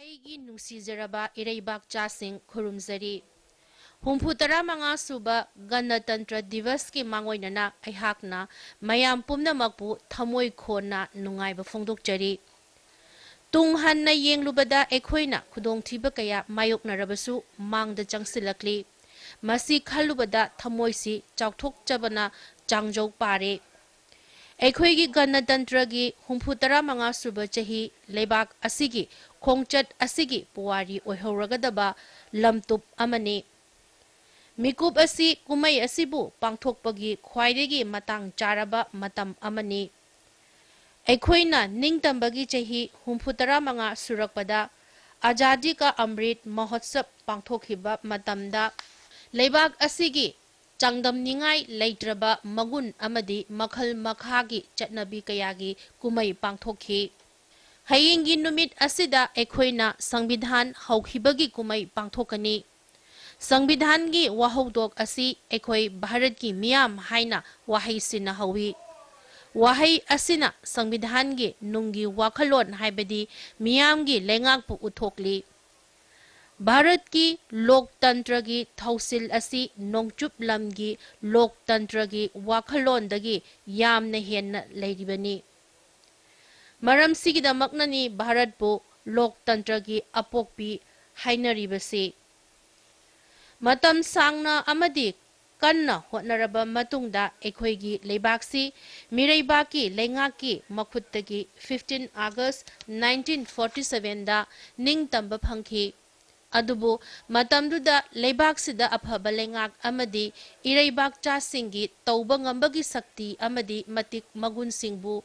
ꯑꯩꯒꯤ ꯅꯨꯡꯁꯤꯖꯔꯕ ꯏꯔꯩꯕꯥꯛꯆꯥꯁꯤꯡ ꯈꯨꯔꯨꯝꯖꯔꯤ꯫ ꯍꯨꯝꯐꯨ ꯇꯔꯥꯃꯉꯥ ꯁꯨꯕ ꯒꯅꯇꯟꯇ꯭ꯔ ꯗꯤꯕꯁꯀꯤ ꯃꯥꯡꯑꯣꯏꯅꯅ ꯑꯩꯍꯥꯛꯅ ꯃꯌꯥꯝ ꯄꯨꯝꯅꯃꯛꯄꯨ ꯊꯃꯣꯏ ꯈꯣꯟꯅ ꯅꯨꯡꯉꯥꯏꯕ ꯐꯣꯡꯗꯣꯛꯆꯔꯤ꯫ ꯇꯨꯡ ꯍꯟꯅ ꯌꯦꯡꯂꯨꯕꯗ ꯑꯩꯈꯣꯏꯅ ꯈꯨꯗꯣꯡꯊꯤꯕ ꯀꯌꯥ ꯃꯥꯌꯣꯛꯅꯔꯕꯁꯨ ꯃꯥꯡꯗ ꯆꯪꯁꯤꯜꯂꯛꯂꯤ꯫ ꯃꯁꯤ ꯈꯜꯂꯨꯕꯗ ꯊꯃꯣꯏꯁꯤ ꯆꯥꯎꯊꯣꯛꯆꯕꯅ ꯆꯥꯡꯖꯧ ꯄꯥꯔꯦ꯫ ꯑꯩꯈꯣꯏꯒꯤ ꯒꯅꯇꯟꯇ꯭ꯔꯒꯤ ꯍꯨꯝꯐꯨ ꯇꯔꯥꯃꯉꯥ ꯁꯨꯕ ꯆꯍꯤ ꯂꯩꯕꯥꯛ ꯑꯁꯤꯒꯤ ꯈꯣꯡꯆꯠ ꯑꯁꯤꯒꯤ ꯄꯨꯋꯥꯔꯤ ꯑꯣꯏꯍꯧꯔꯒꯗꯕ ꯂꯝꯇꯨꯞ ꯑꯃꯅꯤ꯫ ꯃꯤꯀꯨꯞ ꯑꯁꯤ ꯀꯨꯝꯃꯩ ꯑꯁꯤꯕꯨ ꯄꯥꯡꯊꯣꯛꯄꯒꯤ ꯈ꯭ꯋꯥꯏꯗꯒꯤ ꯃꯇꯥꯡ ꯆꯥꯔꯕ ꯃꯇꯝ ꯑꯃꯅꯤ꯫ ꯑꯩꯈꯣꯏꯅ ꯅꯤꯡꯇꯝꯕꯒꯤ ꯆꯍꯤ ꯍꯨꯝꯐꯨ ꯇꯔꯥꯃꯉꯥ ꯁꯨꯔꯛꯄꯗ ꯑꯖꯥꯗꯤ ꯀꯥ ꯑꯃ꯭ꯔꯤꯠ ꯃꯍꯣꯠꯁꯕ ꯄꯥꯡꯊꯣꯛꯈꯤꯕ ꯃꯇꯝꯗ ꯂꯩꯕꯥꯛ ꯑꯁꯤꯒꯤ ꯆꯥꯡꯗꯝꯅꯤꯡꯉꯥꯏ ꯂꯩꯇ꯭ꯔꯕ ꯃꯒꯨꯟ ꯑꯃꯗꯤ ꯃꯈꯜ ꯃꯈꯥꯒꯤ ꯆꯠꯅꯕꯤ ꯀꯌꯥꯒꯤ ꯀꯨꯝꯃꯩ ꯄꯥꯡꯊꯣꯛꯈꯤ꯫ ꯍꯌꯦꯡꯒꯤ ꯅꯨꯃꯤꯠ ꯑꯁꯤꯗ ꯑꯩꯈꯣꯏꯅ ꯁꯪꯕꯤꯙꯥꯟ ꯍꯧꯈꯤꯕꯒꯤ ꯀꯨꯝꯃꯩ ꯄꯥꯡꯊꯣꯛꯀꯅꯤ꯫ ꯁꯪꯕꯤꯙꯥꯟꯒꯤ ꯋꯥꯍꯧꯗꯣꯛ ꯑꯁꯤ ꯑꯩꯈꯣꯏ ꯚꯥꯔꯠꯀꯤ ꯃꯤꯌꯥꯝ ꯍꯥꯏꯅ ꯋꯥꯍꯩꯁꯤꯅ ꯍꯧꯏ꯫ ꯋꯥꯍꯩ ꯑꯁꯤꯅ ꯁꯪꯕꯤꯙꯥꯟꯒꯤ ꯅꯨꯡꯒꯤ ꯋꯥꯈꯜꯂꯣꯟ ꯍꯥꯏꯕꯗꯤ ꯃꯤꯌꯥꯝꯒꯤ ꯂꯩꯉꯥꯛꯄꯨ ꯎꯠꯊꯣꯛꯂꯤ꯫ ꯚꯥꯔꯠꯀꯤ ꯂꯣꯛꯇꯟꯇ꯭ꯔꯒꯤ ꯊꯧꯁꯤꯜ ꯑꯁꯤ ꯅꯣꯡꯆꯨꯞ ꯂꯝꯒꯤ ꯂꯣꯛꯇꯟꯇ꯭ꯔꯒꯤ ꯋꯥꯈꯜꯂꯣꯟꯗꯒꯤ ꯌꯥꯝꯅ ꯍꯦꯟꯅ ꯂꯩꯔꯤꯕꯅꯤ꯫ ꯃꯔꯝꯁꯤꯒꯤꯗꯃꯛꯅꯅꯤ ꯚꯥꯔꯠꯄꯨ ꯂꯣꯛꯇꯟꯇ꯭ꯔꯒꯤ ꯑꯄꯣꯛꯄꯤ ꯍꯥꯏꯅꯔꯤꯕꯁꯤ꯫ ꯃꯇꯝ ꯁꯥꯡꯅ ꯑꯃꯗꯤ ꯀꯟꯅ ꯍꯣꯠꯅꯔꯕ ꯃꯇꯨꯡꯗ ꯑꯩꯈꯣꯏꯒꯤ ꯂꯩꯕꯥꯛꯁꯤ ꯃꯤꯔꯩꯕꯥꯛꯀꯤ ꯂꯩꯉꯥꯛꯀꯤ ꯃꯈꯨꯠꯇꯒꯤ 15 ꯑꯥꯒꯁꯠ 1947ꯗ ꯅꯤꯡꯇꯝꯕ ꯐꯪꯈꯤ꯫ ꯑꯗꯨꯕꯨ ꯃꯇꯝꯗꯨꯗ ꯂꯩꯕꯥꯛꯁꯤꯗ ꯑꯐꯕ ꯂꯩꯉꯥꯛ ꯑꯃꯗꯤ ꯏꯔꯩꯕꯥꯛꯆꯥꯁꯤꯡꯒꯤ ꯇꯧꯕ ꯉꯝꯕꯒꯤ ꯁꯛꯇꯤ ꯑꯃꯗꯤ ꯃꯇꯤꯛ ꯃꯒꯨꯟꯁꯤꯡꯕꯨ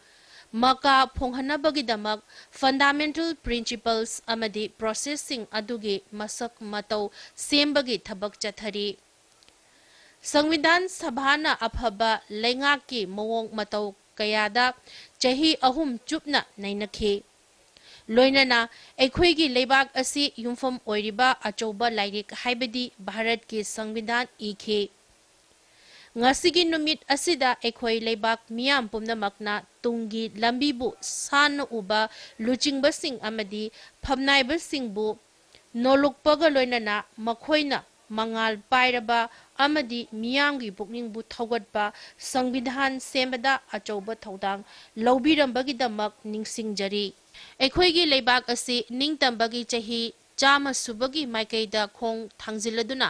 ꯃꯀꯥ ꯐꯣꯡꯍꯟꯅꯕꯒꯤꯗꯃꯛ ꯐꯟꯗꯥꯃꯦꯟꯇꯦꯜ ꯄ꯭ꯔꯤꯟꯁꯤꯄꯜꯁ ꯑꯃꯗꯤ ꯄ꯭ꯔꯣꯁꯦꯁꯁꯤꯡ ꯑꯗꯨꯒꯤ ꯃꯁꯛ ꯃꯇꯧ ꯁꯦꯝꯕꯒꯤ ꯊꯕꯛ ꯆꯠꯊꯔꯤ꯫ ꯁꯪꯕꯤꯙꯥꯟ ꯁꯚꯥꯅ ꯑꯐꯕ ꯂꯩꯉꯥꯛꯀꯤ ꯃꯑꯣꯡ ꯃꯇꯧ ꯀꯌꯥꯗ ꯆꯍꯤ 3 ꯆꯨꯞꯅ ꯅꯩꯅꯈꯤ꯫ ꯂꯣꯏꯅꯅ ꯑꯩꯈꯣꯏꯒꯤ ꯂꯩꯕꯥꯛ ꯑꯁꯤ ꯌꯨꯝꯐꯝ ꯑꯣꯏꯔꯤꯕ ꯑꯆꯧꯕ ꯂꯥꯏꯔꯤꯛ ꯍꯥꯏꯕꯗꯤ ꯚꯥꯔꯠꯀꯤ ꯁꯪꯕꯤꯙꯥꯟ ꯏꯈꯤ꯫ ngasigi numit asida ekhoi leibak miyam pumnamakna tungi lambibu san uba luchingba sing amadi phamnaiba singbu nolokpaga loinana makhoina mangal pairaba amadi miyamgi pukningbu thaugatpa sangvidhan sembada achauba thaudang lobirambagi ningsingjari ekhoi gi leibak asi ningtambagi chahi chama subagi maikaida khong thangjiladuna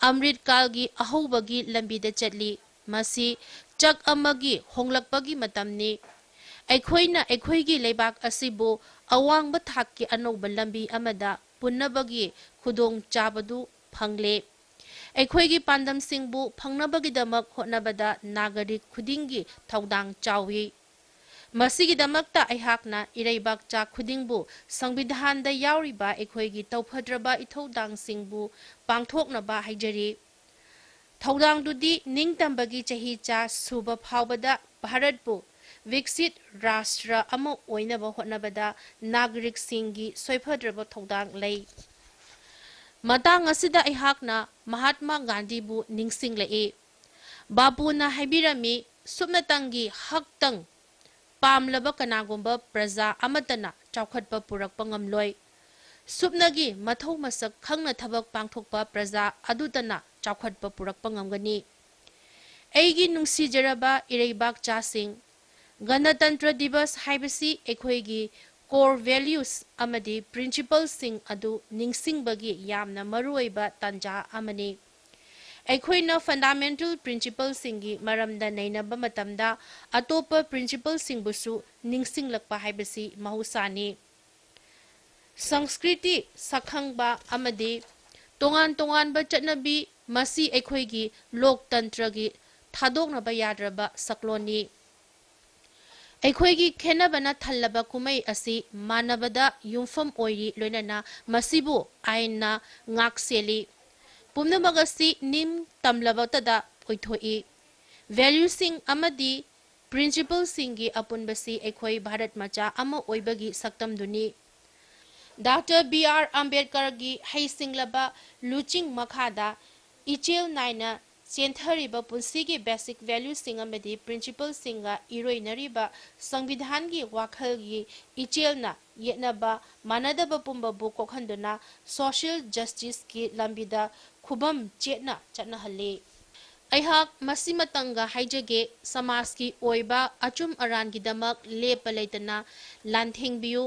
amrit kalgi ahobagi lambida chatli masi chak amagi honglakpagi matamni ꯑꯩꯈꯣꯏꯅ ꯑꯩꯈꯣꯏꯒꯤ ꯂꯩꯕꯥꯛ ꯑꯁꯤꯕꯨ ꯑꯋꯥꯡꯕ ꯊꯥꯛꯀꯤ ꯑꯅꯧꯕ ꯂꯝꯕꯤ ꯑꯃꯗ ꯄꯨꯟꯅꯕꯒꯤ ꯈꯨꯗꯣꯡꯆꯥꯕꯗꯨ ꯐꯪꯂꯦ ꯑꯩꯈꯣꯏꯒꯤ ꯄꯥꯟꯗꯝꯁꯤꯡꯕꯨ ꯐꯪꯅꯕꯒꯤꯗꯃꯛ ꯍꯣꯠꯅꯕꯗ ꯅꯥꯒꯔꯤꯛ ꯈꯨꯗꯤꯡꯒꯤ ꯊꯧꯗꯥꯡ ꯆꯥꯎꯏ ꯃꯁꯤꯒꯤꯗꯃꯛꯇ ꯑꯩꯍꯥꯛꯅ ꯏꯔꯩꯕꯥꯛꯆꯥ ꯈꯨꯗꯤꯡꯕꯨ ꯁꯪꯕꯤꯙꯥꯟꯗ ꯌꯥꯎꯔꯤꯕ ꯑꯩꯈꯣꯏꯒꯤ ꯇꯧꯐꯗ꯭ꯔꯕ ꯏꯊꯧꯗꯥꯡꯁꯤꯡꯕꯨ ꯄꯥꯡꯊꯣꯛꯅꯕ ꯍꯥꯏꯖꯔꯤ ꯊꯧꯗꯥꯡꯗꯨꯗꯤ ꯅꯤꯡꯇꯝꯕꯒꯤ ꯆꯍꯤꯆꯥ ꯁꯨꯕ ꯐꯥꯎꯕꯗ ꯚꯥꯔꯠꯄꯨ ꯋꯤꯛꯁꯤꯠ ꯔꯥꯁꯇ꯭ꯔ ꯑꯃ ꯑꯣꯏꯅꯕ ꯍꯣꯠꯅꯕꯗ ꯅꯥꯒꯔꯤꯛꯁꯤꯡꯒꯤ ꯁꯣꯏꯐꯗ꯭ꯔꯕ ꯊꯧꯗꯥꯡ ꯂꯩ ꯃꯇꯥꯡ ꯑꯁꯤꯗ ꯑꯩꯍꯥꯛꯅ ꯃꯍꯥꯠꯃꯥ ꯒꯥꯟꯙꯤꯕꯨ ꯅꯤꯡꯁꯤꯡꯂꯛꯏ ꯕꯥꯄꯨꯅ ꯍꯥꯏꯕꯤꯔꯝꯃꯤ ꯁꯨꯞꯅꯇꯪꯒꯤ ꯍꯛꯇꯪ ꯄꯥꯝꯂꯕ ꯀꯅꯥꯒꯨꯝꯕ ꯄ꯭ꯔꯖꯥ ꯑꯃꯠꯇꯅ ꯆꯥꯎꯈꯠꯄ ꯄꯨꯔꯛꯄ ꯉꯝꯂꯣꯏ ꯁꯨꯞꯅꯒꯤ ꯃꯊꯧ ꯃꯁꯛ ꯈꯪꯅ ꯊꯕꯛ ꯄꯥꯡꯊꯣꯛꯄ ꯄ꯭ꯔꯖꯥ ꯑꯗꯨꯇꯅ ꯆꯥꯎꯈꯠꯄ ꯄꯨꯔꯛꯄ ꯉꯝꯒꯅꯤ ꯑꯩꯒꯤ ꯅꯨꯡꯁꯤꯖꯔꯕ ꯏꯔꯩꯕꯥꯛꯆꯥꯁꯤꯡ ꯒꯅꯇꯟꯇ꯭ꯔ ꯗꯤꯕꯁ ꯍꯥꯏꯕꯁꯤ ꯑꯩꯈꯣꯏꯒꯤ ꯀꯣꯔ ꯚꯦꯂ꯭ꯌꯨꯁ ꯑꯃꯗꯤ ꯄ꯭ꯔꯤꯟꯁꯤꯄꯜꯁꯤꯡ ꯑꯗꯨ ꯅꯤꯡꯁꯤꯡꯕꯒꯤ ꯌꯥꯝꯅ ꯃꯔꯨꯑꯣꯏꯕ ꯇꯥꯟꯖꯥ ꯑꯃꯅꯤ ꯑꯩꯈꯣꯏꯅ ꯐꯟꯗꯥꯃꯦꯟꯇꯦꯜ ꯄ꯭ꯔꯤꯟꯁꯤꯄꯜꯁꯤꯡꯒꯤ ꯃꯔꯝꯗ ꯅꯩꯅꯕ ꯃꯇꯝꯗ ꯑꯇꯣꯞꯄ ꯄ꯭ꯔꯤꯟꯁꯤꯄꯜꯁꯤꯡꯕꯨꯁꯨ ꯅꯤꯡꯁꯤꯡꯂꯛꯄ ꯍꯥꯏꯕꯁꯤ ꯃꯍꯧꯁꯥꯅꯤ ꯁꯪꯁꯀ꯭ꯔꯤꯇꯤ ꯁꯛꯈꯪꯕ ꯑꯃꯗꯤ ꯇꯣꯉꯥꯟ ꯇꯣꯉꯥꯟꯕ ꯆꯠꯅꯕꯤ ꯃꯁꯤ ꯑꯩꯈꯣꯏꯒꯤ ꯂꯣꯛꯇꯟꯇ꯭ꯔꯒꯤ ꯊꯥꯗꯣꯛꯅꯕ ꯌꯥꯗ꯭ꯔꯕ ꯁꯛꯂꯣꯟꯅꯤ ꯑꯩꯈꯣꯏꯒꯤ ꯈꯦꯟꯅꯕꯅ ꯊꯜꯂꯕ ꯀꯨꯝꯃꯩ ꯑꯁꯤ ꯃꯥꯟꯅꯕꯗ ꯌꯨꯝꯐꯝ ꯑꯣꯏꯔꯤ ꯂꯣꯏꯅꯅ ꯃꯁꯤꯕꯨ ꯑꯥꯏꯟꯅ ꯉꯥꯛꯁꯦꯜꯂꯤ ꯄꯨꯝꯅꯃꯛ ꯑꯁꯤ ꯅꯤꯝ ꯇꯝꯂꯕꯇꯗ ꯑꯣꯏꯊꯣꯛꯏ ꯚꯦꯂ꯭ꯌꯨꯁꯤꯡ ꯑꯃꯗꯤ ꯄ꯭ꯔꯤꯟꯁꯤꯄꯜꯁꯤꯡꯒꯤ ꯑꯄꯨꯟꯕꯁꯤ ꯑꯩꯈꯣꯏ ꯚꯥꯔꯠ ꯃꯆꯥ ꯑꯃ ꯑꯣꯏꯕꯒꯤ ꯁꯛꯇꯝꯗꯨꯅꯤ ꯗꯥꯛꯇꯔ ꯕꯤ ꯑꯥꯔ ꯑꯝꯕꯦꯗꯀꯔꯒꯤ ꯍꯩꯁꯤꯡꯂꯕ ꯂꯨꯆꯤꯡ ꯃꯈꯥꯗ ꯏꯆꯦꯜ ꯅꯥꯏꯅ ꯆꯦꯟꯊꯔꯤꯕ ꯄꯨꯟꯁꯤꯒꯤ ꯕꯦꯁꯤꯛ ꯚꯦꯂ꯭ꯌꯨꯁꯤꯡ ꯑꯃꯗꯤ ꯄ꯭ꯔꯤꯟꯁꯤꯄꯜꯁꯤꯡꯒ ꯏꯔꯣꯏꯅꯔꯤꯕ ꯁꯪꯕꯤꯙꯥꯟꯒꯤ ꯋꯥꯈꯜꯒꯤ ꯏꯆꯦꯜꯅ ꯌꯦꯠꯅꯕ ꯃꯥꯟꯅꯗꯕ ꯄꯨꯝꯕꯕꯨ ꯀꯣꯛꯍꯟꯗꯨꯅ ꯁꯣꯁꯤꯌꯦꯜ ꯖꯁꯇꯤꯁꯀꯤ ꯂꯝꯕꯤꯗ ꯈꯨꯕꯝ ꯆꯦꯠꯅ ꯆꯠꯅꯍꯜꯂꯤ ꯑꯩꯍꯥꯛ ꯃꯁꯤꯃꯇꯪꯒ ꯍꯥꯏꯖꯒꯦ ꯁꯃꯥꯖꯀꯤ ꯑꯣꯏꯕ ꯑꯆꯨꯝ ꯑꯔꯥꯟꯒꯤꯗꯃꯛ ꯂꯦꯞꯄ ꯂꯩꯇꯅ ꯂꯥꯟꯊꯦꯡꯕꯤꯌꯨ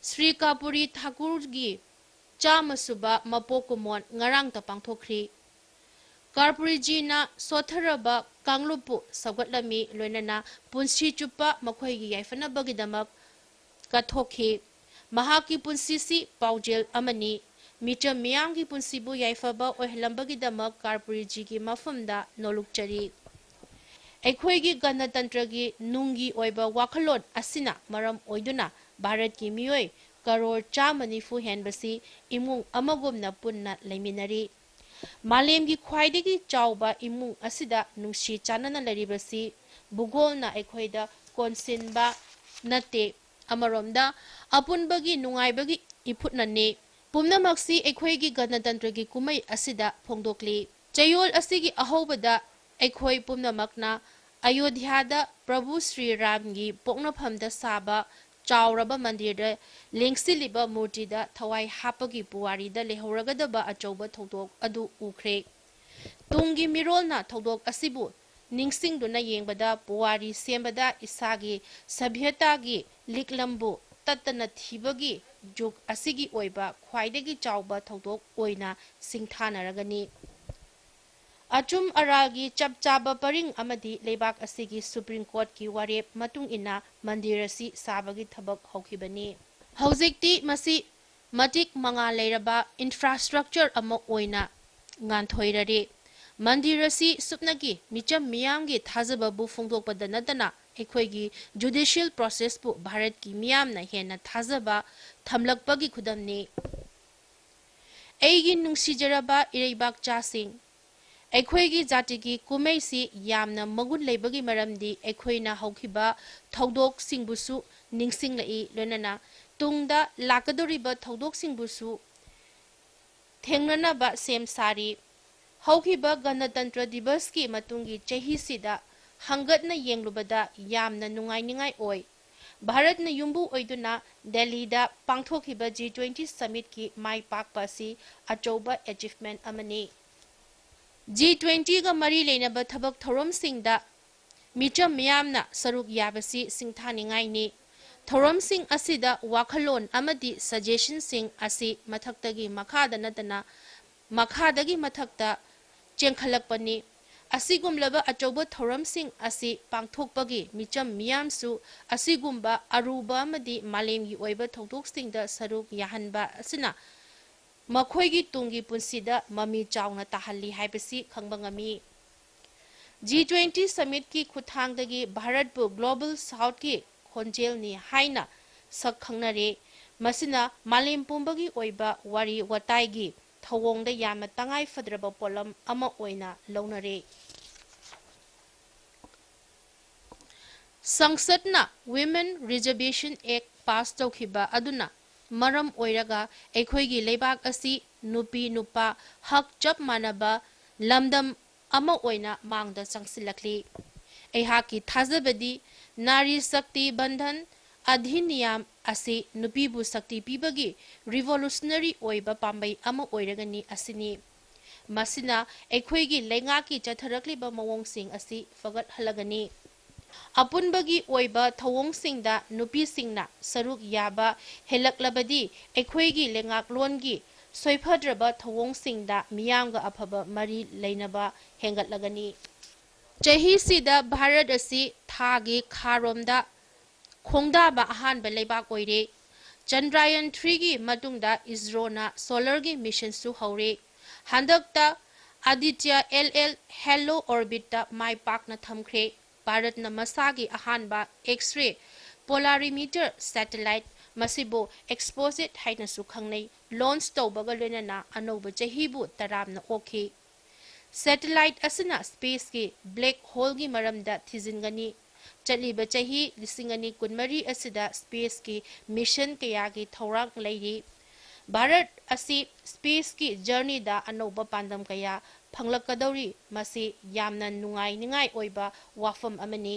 ꯁ꯭ꯔꯤ ꯀꯥꯄꯨꯔꯤ ꯊꯥꯀꯨꯔꯒꯤ ꯆꯥꯝꯃꯁꯨꯕ ꯃꯄꯣꯛ ꯀꯨꯝꯑꯣꯟ ꯉꯔꯥꯡꯇ ꯄꯥꯡꯊꯣꯛꯈ꯭ꯔꯤ ꯀꯥꯔꯄꯨꯔꯤꯖꯤꯅ ꯁꯣꯊꯔꯕ ꯀꯥꯡꯂꯨꯞꯄꯨ ꯁꯧꯒꯠꯂꯝꯃꯤ ꯂꯣꯏꯅꯅ ꯄꯨꯟꯁꯤ ꯆꯨꯞꯄ ꯃꯈꯣꯏꯒꯤ ꯌꯥꯏꯐꯅꯕꯒꯤꯗꯃꯛ ꯀꯠꯊꯣꯛꯈꯤ ꯃꯍꯥꯛꯀꯤ ꯄꯨꯟꯁꯤꯁꯤ ꯄꯥꯎꯖꯦꯜ ꯑꯃꯅꯤ ꯃꯤꯆꯝ ꯃꯤꯌꯥꯝꯒꯤ ꯄꯨꯟꯁꯤꯕꯨ ꯌꯥꯏꯐꯕ ꯑꯣꯏꯍꯜꯂꯝꯕꯒꯤꯗꯃꯛ ꯀꯥꯔꯄꯨꯔꯤꯖꯤꯒꯤ ꯃꯐꯝꯗ ꯅꯣꯂꯨꯛꯆꯔꯤ ꯑꯩꯈꯣꯏꯒꯤ ꯒꯅꯇꯟꯇ꯭ꯔꯒꯤ ꯅꯨꯡꯒꯤ ꯑꯣꯏꯕ ꯋꯥꯈꯜꯂꯣꯟ ꯑꯁꯤꯅ ꯃꯔꯝ ꯑꯣꯏꯗꯨꯅ ꯚꯥꯔꯠꯀꯤ ꯃꯤꯑꯣꯏ ꯀꯔꯣꯔ 190 ꯍꯦꯟꯕꯁꯤ ꯏꯃꯨꯡ ꯑꯃꯒꯨꯝꯅ ꯄꯨꯟꯅ ꯂꯩꯃꯤꯟꯅꯔꯤ ꯃꯥꯂꯦꯝꯒꯤ ꯈ꯭ꯋꯥꯏꯗꯒꯤ ꯆꯥꯎꯕ ꯏꯃꯨꯡ ꯑꯁꯤꯗ ꯅꯨꯡꯁꯤ ꯆꯥꯟꯅꯅ ꯂꯩꯔꯤꯕꯁꯤ ꯚꯨꯒꯣꯜꯅ ꯑꯩꯈꯣꯏꯗ ꯀꯣꯟꯁꯤꯟꯕ ꯅꯠꯇꯦ ꯑꯃꯔꯣꯝꯗ ꯑꯄꯨꯟꯕꯒꯤ ꯅꯨꯡꯉꯥꯏꯕꯒꯤ ꯏꯐꯨꯠꯅꯅꯤ ꯄꯨꯝꯅꯃꯛꯁꯤ ꯑꯩꯈꯣꯏꯒꯤ ꯒꯅꯇꯟꯇ꯭ꯔꯒꯤ ꯀꯨꯝꯃꯩ ꯑꯁꯤꯗ ꯐꯣꯡꯗꯣꯛꯂꯤ ꯆꯌꯣꯜ ꯑꯁꯤꯒꯤ ꯑꯍꯧꯕꯗ ꯑꯩꯈꯣꯏ ꯄꯨꯝꯅꯃꯛꯅ ꯑꯌꯣꯙ꯭ꯌꯥꯗ ꯄ꯭ꯔꯚꯨ ꯁ꯭ꯔꯤ ꯔꯥꯝꯒꯤ ꯄꯣꯛꯅꯐꯝꯗ ꯁꯥꯕ ꯆꯥꯎꯔꯕ ꯃꯟꯗꯤꯔꯗ ꯂꯦꯡꯁꯤꯜꯂꯤꯕ ꯃꯨꯔꯇꯤꯗ ꯊꯋꯥꯏ ꯍꯥꯞꯄꯒꯤ ꯄꯨꯋꯥꯔꯤꯗ ꯂꯩꯍꯧꯔꯒꯗꯕ ꯑꯆꯧꯕ ꯊꯧꯗꯣꯛ ꯑꯗꯨ ꯎꯈ꯭ꯔꯦ ꯇꯨꯡꯒꯤ ꯃꯤꯔꯣꯜꯅ ꯊꯧꯗꯣꯛ ꯑꯁꯤꯕꯨ ꯅꯤꯡꯁꯤꯡꯗꯨꯅ ꯌꯦꯡꯕꯗ ꯄꯨꯋꯥꯔꯤ ꯁꯦꯝꯕꯗ ꯏꯁꯥꯒꯤ ꯁꯚ꯭ꯌꯇꯥꯒꯤ ꯂꯤꯛꯂꯝꯕꯨ ꯇꯠꯇꯅ ꯊꯤꯕꯒꯤ ꯖꯨꯒ ꯑꯁꯤꯒꯤ ꯑꯣꯏꯕ ꯈ꯭ꯋꯥꯏꯗꯒꯤ ꯆꯥꯎꯕ ꯊꯧꯗꯣꯛ ꯑꯣꯏꯅ ꯁꯤꯡꯊꯥꯅꯔꯒꯅꯤ ꯑꯆꯨꯝ ꯑꯔꯥꯜꯒꯤ ꯆꯞ ꯆꯥꯕ ꯄꯔꯤꯡ ꯑꯃꯗꯤ ꯂꯩꯕꯥꯛ ꯑꯁꯤꯒꯤ ꯁꯨꯄ꯭ꯔꯤꯝ ꯀꯣꯔꯠꯀꯤ ꯋꯥꯔꯦꯞ ꯃꯇꯨꯡ ꯏꯟꯅ ꯃꯟꯗꯤꯔ ꯑꯁꯤ ꯁꯥꯕꯒꯤ ꯊꯕꯛ ꯍꯧꯈꯤꯕꯅꯤ ꯍꯧꯖꯤꯛꯇꯤ ꯃꯁꯤ ꯃꯇꯤꯛ ꯃꯉꯥꯜ ꯂꯩꯔꯕ ꯏꯟꯐ꯭ꯔꯥꯁꯇ꯭ꯔꯛꯆꯔ ꯑꯃ ꯑꯣꯏꯅ ꯉꯥꯟꯊꯣꯏꯔꯔꯦ ꯃꯟꯗꯤꯔ ꯑꯁꯤ ꯁꯨꯞꯅꯒꯤ ꯃꯤꯆꯝ ꯃꯤꯌꯥꯝꯒꯤ ꯊꯥꯖꯕꯕꯨ ꯐꯣꯡꯗꯣꯛꯄꯗ ꯅꯠꯇꯅ ꯑꯩꯈꯣꯏꯒꯤ ꯖꯨꯗꯤꯁꯤꯌꯦꯜ ꯄ꯭ꯔꯣꯁꯦꯁꯄꯨ ꯚꯥꯔꯠꯀꯤ ꯃꯤꯌꯥꯝꯅ ꯍꯦꯟꯅ ꯊꯥꯖꯕ ꯊꯝꯂꯛꯄꯒꯤ ꯈꯨꯗꯝꯅꯤ ꯑꯩꯒꯤ ꯅꯨꯡꯁꯤꯖꯔꯕ ꯏꯔꯩꯕꯥꯛꯆꯥꯁꯤꯡ ꯑꯩꯈꯣꯏꯒꯤ ꯖꯥꯇꯤꯒꯤ ꯀꯨꯝꯃꯩꯁꯤ ꯌꯥꯝꯅ ꯃꯒꯨꯟ ꯂꯩꯕꯒꯤ ꯃꯔꯝꯗꯤ ꯑꯩꯈꯣꯏꯅ ꯍꯧꯈꯤꯕ ꯊꯧꯗꯣꯛꯁꯤꯡꯕꯨꯁꯨ ꯅꯤꯡꯁꯤꯡꯂꯛꯏ ꯂꯣꯏꯅꯅ ꯇꯨꯡꯗ ꯂꯥꯛꯀꯗꯧꯔꯤꯕ ꯊꯧꯗꯣꯛꯁꯤꯡꯕꯨꯁꯨ ꯊꯦꯡꯅꯅꯕ ꯁꯦꯝ ꯁꯥꯔꯤ ꯍꯧꯈꯤꯕ ꯒꯅꯇꯟꯇ꯭ꯔ ꯗꯤꯕꯁꯀꯤ ꯃꯇꯨꯡꯒꯤ ꯆꯍꯤꯁꯤꯗ ꯍꯪꯒꯠꯅ ꯌꯦꯡꯂꯨꯕꯗ ꯌꯥꯝꯅ ꯅꯨꯡꯉꯥꯏꯅꯤꯡꯉꯥꯏ ꯑꯣꯏ꯫ ꯚꯥꯔꯠꯅ ꯌꯨꯝꯕꯨ ꯑꯣꯏꯗꯨꯅ ꯗꯦꯜꯂꯤꯗ ꯄꯥꯡꯊꯣꯛꯈꯤꯕ G20 ꯁꯃꯤꯠꯀꯤ ꯃꯥꯏ ꯄꯥꯛꯄ ꯑꯁꯤ ꯑꯆꯧꯕ ꯑꯦꯆꯤꯚꯃꯦꯟꯠ ꯑꯃꯅꯤ꯫ G20ꯒ ꯃꯔꯤ ꯂꯩꯅꯕ ꯊꯕꯛ ꯊꯧꯔꯝꯁꯤꯡꯗ ꯃꯤꯆꯝ ꯃꯤꯌꯥꯝꯅ ꯁꯔꯨꯛ ꯌꯥꯕꯁꯤ ꯁꯤꯡꯊꯥꯅꯤꯡꯉꯥꯏꯅꯤ꯫ ꯊꯧꯔꯝꯁꯤꯡ ꯑꯁꯤꯗ ꯋꯥꯈꯜꯂꯣꯟ ꯑꯃꯗꯤ ꯁꯖꯦꯁꯟꯁꯤꯡ ꯑꯁꯤ ꯃꯊꯛꯇꯒꯤ ꯃꯈꯥꯗ ꯅꯠꯇꯅ ꯃꯈꯥꯗꯒꯤ ꯃꯊꯛꯇ ꯆꯦꯟꯈꯠꯂꯛꯄꯅꯤ꯫ ꯑꯁꯤꯒꯨꯝꯂꯕ ꯑꯆꯧꯕ ꯊꯧꯔꯝꯁꯤꯡ ꯑꯁꯤ ꯄꯥꯡꯊꯣꯛꯄꯒꯤ ꯃꯤꯆꯝ ꯃꯤꯌꯥꯝꯁꯨ ꯑꯁꯤꯒꯨꯝꯕ ꯑꯔꯨꯕ ꯑꯃꯗꯤ ꯃꯥꯂꯦꯝꯒꯤ ꯑꯣꯏꯕ ꯊꯧꯗꯣꯛꯁꯤꯡꯗ ꯁꯔꯨꯛ ꯌꯥꯍꯟꯕ ꯑꯁꯤꯅ ꯃꯈꯣꯏꯒꯤ ꯇꯨꯡꯒꯤ ꯄꯨꯟꯁꯤꯗ ꯃꯃꯤ ꯆꯥꯎꯅ ꯇꯥꯍꯜꯂꯤ ꯍꯥꯏꯕꯁꯤ ꯈꯪꯕ ꯉꯝꯃꯤ꯫ G20 ꯁꯃꯤꯠꯀꯤ ꯈꯨꯠꯊꯥꯡꯗꯒꯤ ꯚꯥꯔꯠꯄꯨ ꯒ꯭ꯂꯣꯕꯦꯜ ꯁꯥꯎꯊꯀꯤ ꯈꯣꯟꯖꯦꯜꯅꯤ ꯍꯥꯏꯅ ꯁꯛ ꯈꯪꯅꯔꯦ꯫ ꯃꯁꯤꯅ ꯃꯥꯂꯦꯝ ꯄꯨꯝꯕꯒꯤ ꯑꯣꯏꯕ ꯋꯥꯔꯤ ꯋꯥꯇꯥꯏꯒꯤ ꯊꯧꯑꯣꯡꯗ ꯌꯥꯝꯅ ꯇꯉꯥꯏ ꯐꯗ꯭ꯔꯕ ꯄꯣꯠꯂꯝ ꯑꯃ ꯑꯣꯏꯅ ꯂꯧꯅꯔꯦ꯫ ꯁꯪꯁꯠꯅ ꯋꯤꯃꯦꯟ ꯔꯤꯖꯔꯕꯦꯁꯟ ꯑꯦꯛ ꯄꯥꯁ ꯇꯧꯈꯤꯕ ꯑꯗꯨꯅ ꯃꯔꯝ ꯑꯣꯏꯔꯒ ꯑꯩꯈꯣꯏꯒꯤ ꯂꯩꯕꯥꯛ ꯑꯁꯤ ꯅꯨꯄꯤ ꯅꯨꯄꯥ ꯍꯛ ꯆꯞ ꯃꯥꯟꯅꯕ ꯂꯝꯗꯝ ꯑꯃ ꯑꯣꯏꯅ ꯃꯥꯡꯗ ꯆꯪꯁꯤꯜꯂꯛꯂꯤ꯫ ꯑꯩꯍꯥꯛꯀꯤ ꯊꯥꯖꯕꯗꯤ ꯅꯥꯔꯤ ꯁꯛꯇꯤ ꯕꯟꯙꯟ ꯑꯙꯤꯅꯤꯌꯝ ꯑꯁꯤ ꯅꯨꯄꯤꯕꯨ ꯁꯛꯇꯤ ꯄꯤꯕꯒꯤ ꯔꯤꯚꯣꯂꯨꯁꯅꯔꯤ ꯑꯣꯏꯕ ꯄꯥꯝꯕꯩ ꯑꯃ ꯑꯣꯏꯔꯒꯅꯤ ꯑꯁꯤꯅꯤ꯫ ꯃꯁꯤꯅ ꯑꯩꯈꯣꯏꯒꯤ ꯂꯩꯉꯥꯛꯀꯤ ꯆꯠꯊꯔꯛꯂꯤꯕ ꯃꯑꯣꯡꯁꯤꯡ ꯑꯁꯤ ꯐꯒꯠꯍꯜꯂꯒꯅꯤ꯫ ꯑꯄꯨꯟꯕꯒꯤ ꯑꯣꯏꯕ ꯊꯧꯑꯣꯡꯁꯤꯡꯗ ꯅꯨꯄꯤꯁꯤꯡꯅ ꯁꯔꯨꯛ ꯌꯥꯕ ꯍꯦꯜꯂꯛꯂꯕꯗꯤ ꯑꯩꯈꯣꯏꯒꯤ ꯂꯩꯉꯥꯛꯂꯣꯟꯒꯤ ꯁꯣꯏꯐꯗ꯭ꯔꯕ ꯊꯧꯑꯣꯡꯁꯤꯡꯗ ꯃꯤꯌꯥꯝꯒ ꯑꯐꯕ ꯃꯔꯤ ꯂꯩꯅꯕ ꯍꯦꯟꯒꯠꯂꯒꯅꯤ꯫ ꯆꯍꯤꯁꯤꯗ ꯚꯥꯔꯠ ꯑꯁꯤ ꯊꯥꯒꯤ ꯈꯥꯔꯣꯝꯗ ꯈꯣꯡꯗꯥꯕ ꯑꯍꯥꯟꯕ ꯂꯩꯕꯥꯛ ꯑꯣꯏꯔꯦ꯫ ꯆꯟꯗ꯭ꯔꯌꯥꯟ-3ꯒꯤ ꯃꯇꯨꯡꯗ ꯏꯁꯔꯣꯅ ꯁꯣꯂꯔꯒꯤ ꯃꯤꯁꯟꯁꯨ ꯍꯧꯔꯦ꯫ ꯍꯟꯗꯛꯇ ꯑꯗꯤꯇ꯭ꯌ LL ꯍꯦꯂꯣ ꯑꯣꯔꯕꯤꯠꯇ ꯃꯥꯏ ꯄꯥꯛꯅ ꯊꯝꯈ꯭ꯔꯦ꯫ ꯚꯥꯔꯠꯅ ꯃꯁꯥꯒꯤ ꯑꯍꯥꯟꯕ ꯑꯦꯛꯁ-ꯔꯦ ꯄꯣꯂꯥꯔꯤꯃꯤꯇꯔ ꯁꯦꯇꯦꯂꯥꯏꯠ, ꯃꯁꯤꯕꯨ ꯑꯦꯛꯁꯄꯣꯖꯤꯠ ꯍꯥꯏꯅꯁꯨ ꯈꯪꯅꯩ, ꯂꯣꯟꯆ ꯇꯧꯕꯒ ꯂꯣꯏꯅꯅ ꯑꯅꯧꯕ ꯆꯍꯤꯕꯨ ꯇꯔꯥꯝꯅ ꯑꯣꯛꯈꯤ꯫ ꯁꯦꯇꯦꯂꯥꯏꯠ ꯑꯁꯤꯅ ꯁ꯭ꯄꯦꯁꯀꯤ ꯕ꯭ꯂꯦꯛ ꯍꯣꯜꯒꯤ ꯃꯔꯝꯗ ꯊꯤꯖꯤꯟꯒꯅꯤ꯫ ꯆꯠꯂꯤꯕ ꯆꯍꯤ 2024 ꯑꯁꯤꯗ ꯁ꯭ꯄꯦꯁꯀꯤ ꯃꯤꯁꯟ ꯀꯌꯥꯒꯤ ꯊꯧꯔꯥꯡ ꯂꯩꯔꯤ꯫ ꯚꯥꯔꯠ ꯑꯁꯤ ꯁ꯭ꯄꯦꯁꯀꯤ ꯖꯔꯅꯤꯗ ꯑꯅꯧꯕ ꯄꯥꯟꯗꯝ ꯀꯌꯥ ꯐꯪꯂꯛꯀꯗꯧꯔꯤ꯫ ꯃꯁꯤ ꯌꯥꯝꯅ ꯅꯨꯡꯉꯥꯏꯅꯤꯡꯉꯥꯏ ꯑꯣꯏꯕ ꯋꯥꯐꯝ ꯑꯃꯅꯤ꯫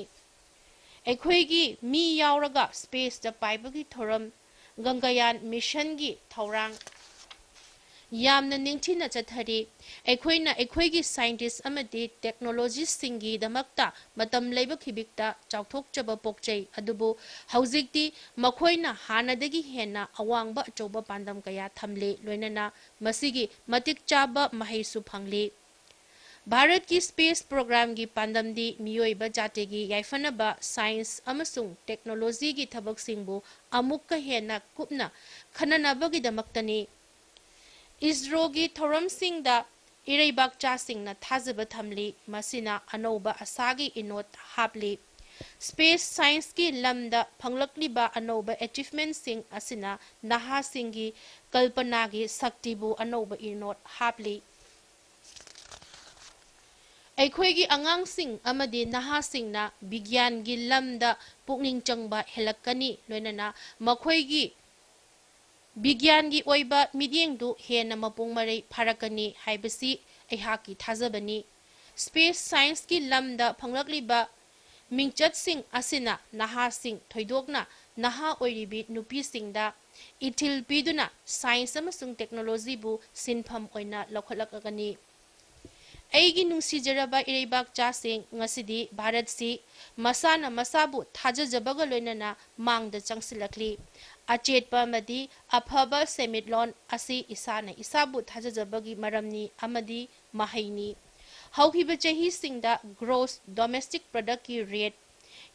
ꯑꯩꯈꯣꯏꯒꯤ ꯃꯤ ꯌꯥꯎꯔꯒ ꯁ꯭ꯄꯦꯁꯇ ꯄꯥꯏꯕꯒꯤ ꯊꯧꯔꯝ ꯒꯪꯒꯥꯌꯥꯟ ꯃꯤꯁꯟꯒꯤ ꯊꯧꯔꯥꯡ ꯌꯥꯝꯅ ꯅꯤꯡꯊꯤꯅ ꯆꯠꯊꯔꯤ꯫ ꯑꯩꯈꯣꯏꯅ ꯑꯩꯈꯣꯏꯒꯤ ꯁꯥꯏꯟꯇꯤꯁꯠ ꯑꯃꯗꯤ ꯇꯦꯛꯅꯣꯂꯣꯖꯤꯁꯁꯤꯡꯒꯤꯗꯃꯛꯇ ꯃꯇꯝ ꯂꯩꯕ ꯈꯤꯕꯤꯛꯇ ꯆꯥꯎꯊꯣꯛꯆꯕ ꯄꯣꯛꯆꯩ, ꯑꯗꯨꯕꯨ ꯍꯧꯖꯤꯛꯇꯤ ꯃꯈꯣꯏꯅ ꯍꯥꯟꯅꯗꯒꯤ ꯍꯦꯟꯅ ꯑꯋꯥꯡꯕ ꯑꯆꯧꯕ ꯄꯥꯟꯗꯝ ꯀꯌꯥ ꯊꯝꯂꯤ, ꯂꯣꯏꯅꯅ ꯃꯁꯤꯒꯤ ꯃꯇꯤꯛ ꯆꯥꯕ ꯃꯍꯩꯁꯨ ꯐꯪꯂꯤ꯫ ꯚꯥꯔꯠꯀꯤ ꯁ꯭ꯄꯦꯁ ꯄ꯭ꯔꯣꯒ꯭ꯔꯥꯝꯒꯤ ꯄꯥꯟꯗꯝꯗꯤ ꯃꯤꯑꯣꯏꯕ ꯖꯥꯇꯤꯒꯤ ꯌꯥꯏꯐꯅꯕ ꯁꯥꯏꯟꯁ ꯑꯃꯁꯨꯡ ꯇꯦꯛꯅꯣꯂꯣꯖꯤꯒꯤ ꯊꯕꯛꯁꯤꯡꯕꯨ ꯑꯃꯨꯛꯀ ꯍꯦꯟꯅ ꯀꯨꯞꯅ ꯈꯟꯅꯅꯕꯒꯤꯗꯃꯛꯇꯅꯤ꯫ ꯏꯁꯔꯣꯒꯤ ꯊꯧꯔꯝꯁꯤꯡꯗ ꯏꯔꯩꯕꯥꯛꯆꯥꯁꯤꯡꯅ ꯊꯥꯖꯕ ꯊꯝꯂꯤ, ꯃꯁꯤꯅ ꯑꯅꯧꯕ ꯑꯁꯥꯒꯤ ꯏꯅꯣꯠ ꯍꯥꯞꯂꯤ꯫ ꯁ꯭ꯄꯦꯁ ꯁꯥꯏꯟꯁꯀꯤ ꯂꯝꯗ ꯐꯪꯂꯛꯂꯤꯕ ꯑꯅꯧꯕ ꯑꯦꯆꯤꯚꯃꯦꯟꯠꯁꯤꯡ ꯑꯁꯤꯅ ꯅꯍꯥꯁꯤꯡꯒꯤ ꯀꯜꯄꯅꯥꯒꯤ ꯁꯛꯇꯤꯕꯨ ꯑꯅꯧꯕ ꯏꯅꯣꯠ ꯍꯥꯞꯂꯤ꯫ ꯑꯩꯈꯣꯏꯒꯤ ꯑꯉꯥꯡꯁꯤꯡ ꯑꯃꯗꯤ ꯅꯍꯥꯁꯤꯡꯅ ꯕꯤꯒ꯭ꯌꯥꯟꯒꯤ ꯂꯝꯗ ꯄꯨꯛꯅꯤꯡ ꯆꯪꯕ ꯍꯦꯜꯂꯛꯀꯅꯤ, ꯂꯣꯏꯅꯅ ꯃꯈꯣꯏꯒꯤ ꯕꯤꯒ꯭ꯌꯥꯟꯒꯤ ꯑꯣꯏꯕ ꯃꯤꯠꯌꯦꯡꯗꯨ ꯍꯦꯟꯅ ꯃꯄꯨꯡ ꯃꯔꯩ ꯐꯥꯔꯛꯀꯅꯤ ꯍꯥꯏꯕꯁꯤ ꯑꯩꯍꯥꯛꯀꯤ ꯊꯥꯖꯕꯅꯤ꯫ ꯁ꯭ꯄꯦꯁ ꯁꯥꯏꯟꯁꯀꯤ ꯂꯝꯗ ꯐꯪꯂꯛꯂꯤꯕ ꯃꯤꯡꯆꯠꯁꯤꯡ ꯑꯁꯤꯅ ꯅꯍꯥꯁꯤꯡ, ꯊꯣꯏꯗꯣꯛꯅ ꯅꯍꯥ ꯑꯣꯏꯔꯤꯕꯤ ꯅꯨꯄꯤꯁꯤꯡꯗ ꯏꯊꯤꯜ ꯄꯤꯗꯨꯅ ꯁꯥꯏꯟꯁ ꯑꯃꯁꯨꯡ ꯇꯦꯛꯅꯣꯂꯣꯖꯤꯕꯨ ꯁꯤꯟꯐꯝ ꯑꯣꯏꯅ ꯂꯧꯈꯠꯂꯛꯀꯅꯤ꯫ ꯑꯩꯒꯤ ꯅꯨꯡꯁꯤꯖꯔꯕ ꯏꯔꯩꯕꯥꯛꯆꯥꯁꯤꯡ, ꯉꯁꯤꯗꯤ ꯚꯥꯔꯠꯁꯤ ꯃꯁꯥꯅ ꯃꯁꯥꯕꯨ ꯊꯥꯖꯖꯕꯒ ꯂꯣꯏꯅꯅ ꯃꯥꯡꯗ ꯆꯪꯁꯤꯜꯂꯛꯂꯤ꯫ ꯑꯆꯦꯠꯄ ꯑꯃꯗꯤ ꯑꯐꯕ ꯁꯦꯟꯃꯤꯠꯂꯣꯟ ꯑꯁꯤ ꯏꯁꯥꯅ ꯏꯁꯥꯕꯨ ꯊꯥꯖꯖꯕꯒꯤ ꯃꯔꯝꯅꯤ ꯑꯃꯗꯤ ꯃꯍꯩꯅꯤ꯫ ꯍꯧꯈꯤꯕ ꯆꯍꯤꯁꯤꯡꯗ ꯒ꯭ꯔꯣꯁ ꯗꯣꯃꯦꯁꯇꯤꯛ ꯄ꯭ꯔꯗꯛꯀꯤ ꯔꯦꯠ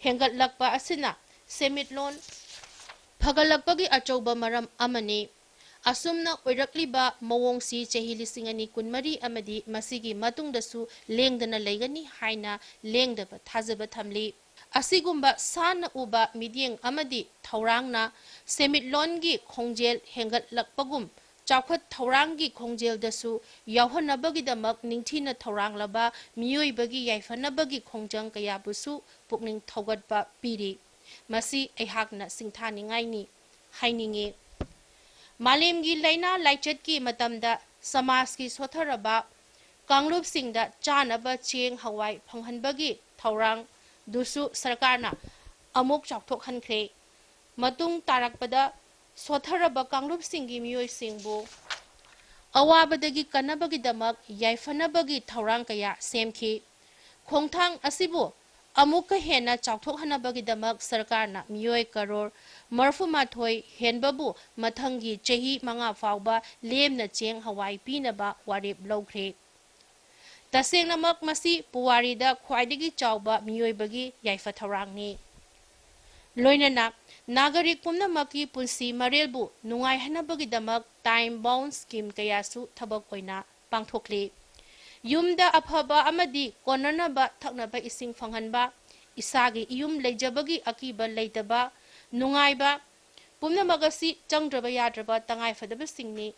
ꯍꯦꯟꯒꯠꯂꯛꯄ ꯑꯁꯤꯅ ꯁꯦꯟꯃꯤꯠꯂꯣꯟ ꯐꯒꯠꯂꯛꯄꯒꯤ ꯑꯆꯧꯕ ꯃꯔꯝ ꯑꯃꯅꯤ꯫ ꯑꯁꯨꯝꯅ ꯑꯣꯏꯔꯛꯂꯤꯕ ꯃꯑꯣꯡꯁꯤ ꯆꯍꯤ 2024 ꯑꯃꯗꯤ ꯃꯁꯤꯒꯤ ꯃꯇꯨꯡꯗꯁꯨ ꯂꯦꯡꯗꯅ ꯂꯩꯒꯅꯤ ꯍꯥꯏꯅ ꯂꯦꯡꯗꯕ ꯊꯥꯖꯕ ꯊꯝꯂꯤ꯫ ꯑꯁꯤꯒꯨꯝꯕ ꯁꯥꯟꯅ ꯎꯕ ꯃꯤꯠꯌꯦꯡ ꯑꯃꯗꯤ ꯊꯧꯔꯥꯡꯅ ꯁꯦꯟꯃꯤꯠꯂꯣꯟꯒꯤ ꯈꯣꯡꯖꯦꯜ ꯍꯦꯟꯒꯠꯂꯛꯄꯒꯨꯝ ꯆꯥꯎꯈꯠ ꯊꯧꯔꯥꯡꯒꯤ ꯈꯣꯡꯖꯦꯜꯗꯁꯨ ꯌꯥꯎꯍꯟꯅꯕꯒꯤꯗꯃꯛ ꯅꯤꯡꯊꯤꯅ ꯊꯧꯔꯥꯡꯂꯕ ꯃꯤꯑꯣꯏꯕꯒꯤ ꯌꯥꯏꯐꯅꯕꯒꯤ ꯈꯣꯡꯖꯪ ꯀꯌꯥꯕꯨꯁꯨ ꯄꯨꯛꯅꯤꯡ ꯊꯧꯒꯠꯄ ꯄꯤꯔꯤ꯫ ꯃꯁꯤ ꯑꯩꯍꯥꯛꯅ ꯁꯤꯡꯊꯥꯅꯤꯡꯉꯥꯏꯅꯤ ꯍꯥꯏꯅꯤꯡꯏ꯫ ꯃꯥꯂꯦꯝꯒꯤ ꯂꯥꯏꯅꯥ ꯂꯥꯏꯆꯠꯀꯤ ꯃꯇꯝꯗ ꯁꯃꯥꯖꯀꯤ ꯁꯣꯠꯊꯔꯕ कांगरूप सिंगदा चानबा चेंग हवाई फंगहनबगी थौरांग दुसु सरकारना अमुक चाउथोक हनख्रे मतुंग तारकपदा सोथरबा कांगरूप सिंगी मियोय सिंगबु अवाबदगी कनबगीदमक याइफनबगी थौरांग कया सेमखी खोंथांग असिबु अमुक हेना चाउथोक हनबगीदमक सरकारना मियोय करोड़ मरफुमाथोय हेनबबु मथंगी चही मंगा फावबा लेमना चेंग हवाई पीनबा वारेप लौख्रे तसेंगनमक मसी पुवारीदा ख्वाइदगी चाउबा मियोयबगी याइफा थौरांगनी लोइनना नागरिक पुनमकी पुंसी मरेलबु नुंगाइहनबगीदमक टाइम बाउंड स्कीम कयासु थबक ओइना पांथोखले युमदा अफबा अमदी कोननबा थकनबा इसिंग फंगहनबा इसागी युम लेजबगी अकीबा लेतबा नुंगाइबा पुनमगसी चंगद्रबा याद्रबा तंगाइफदबा सिंगनी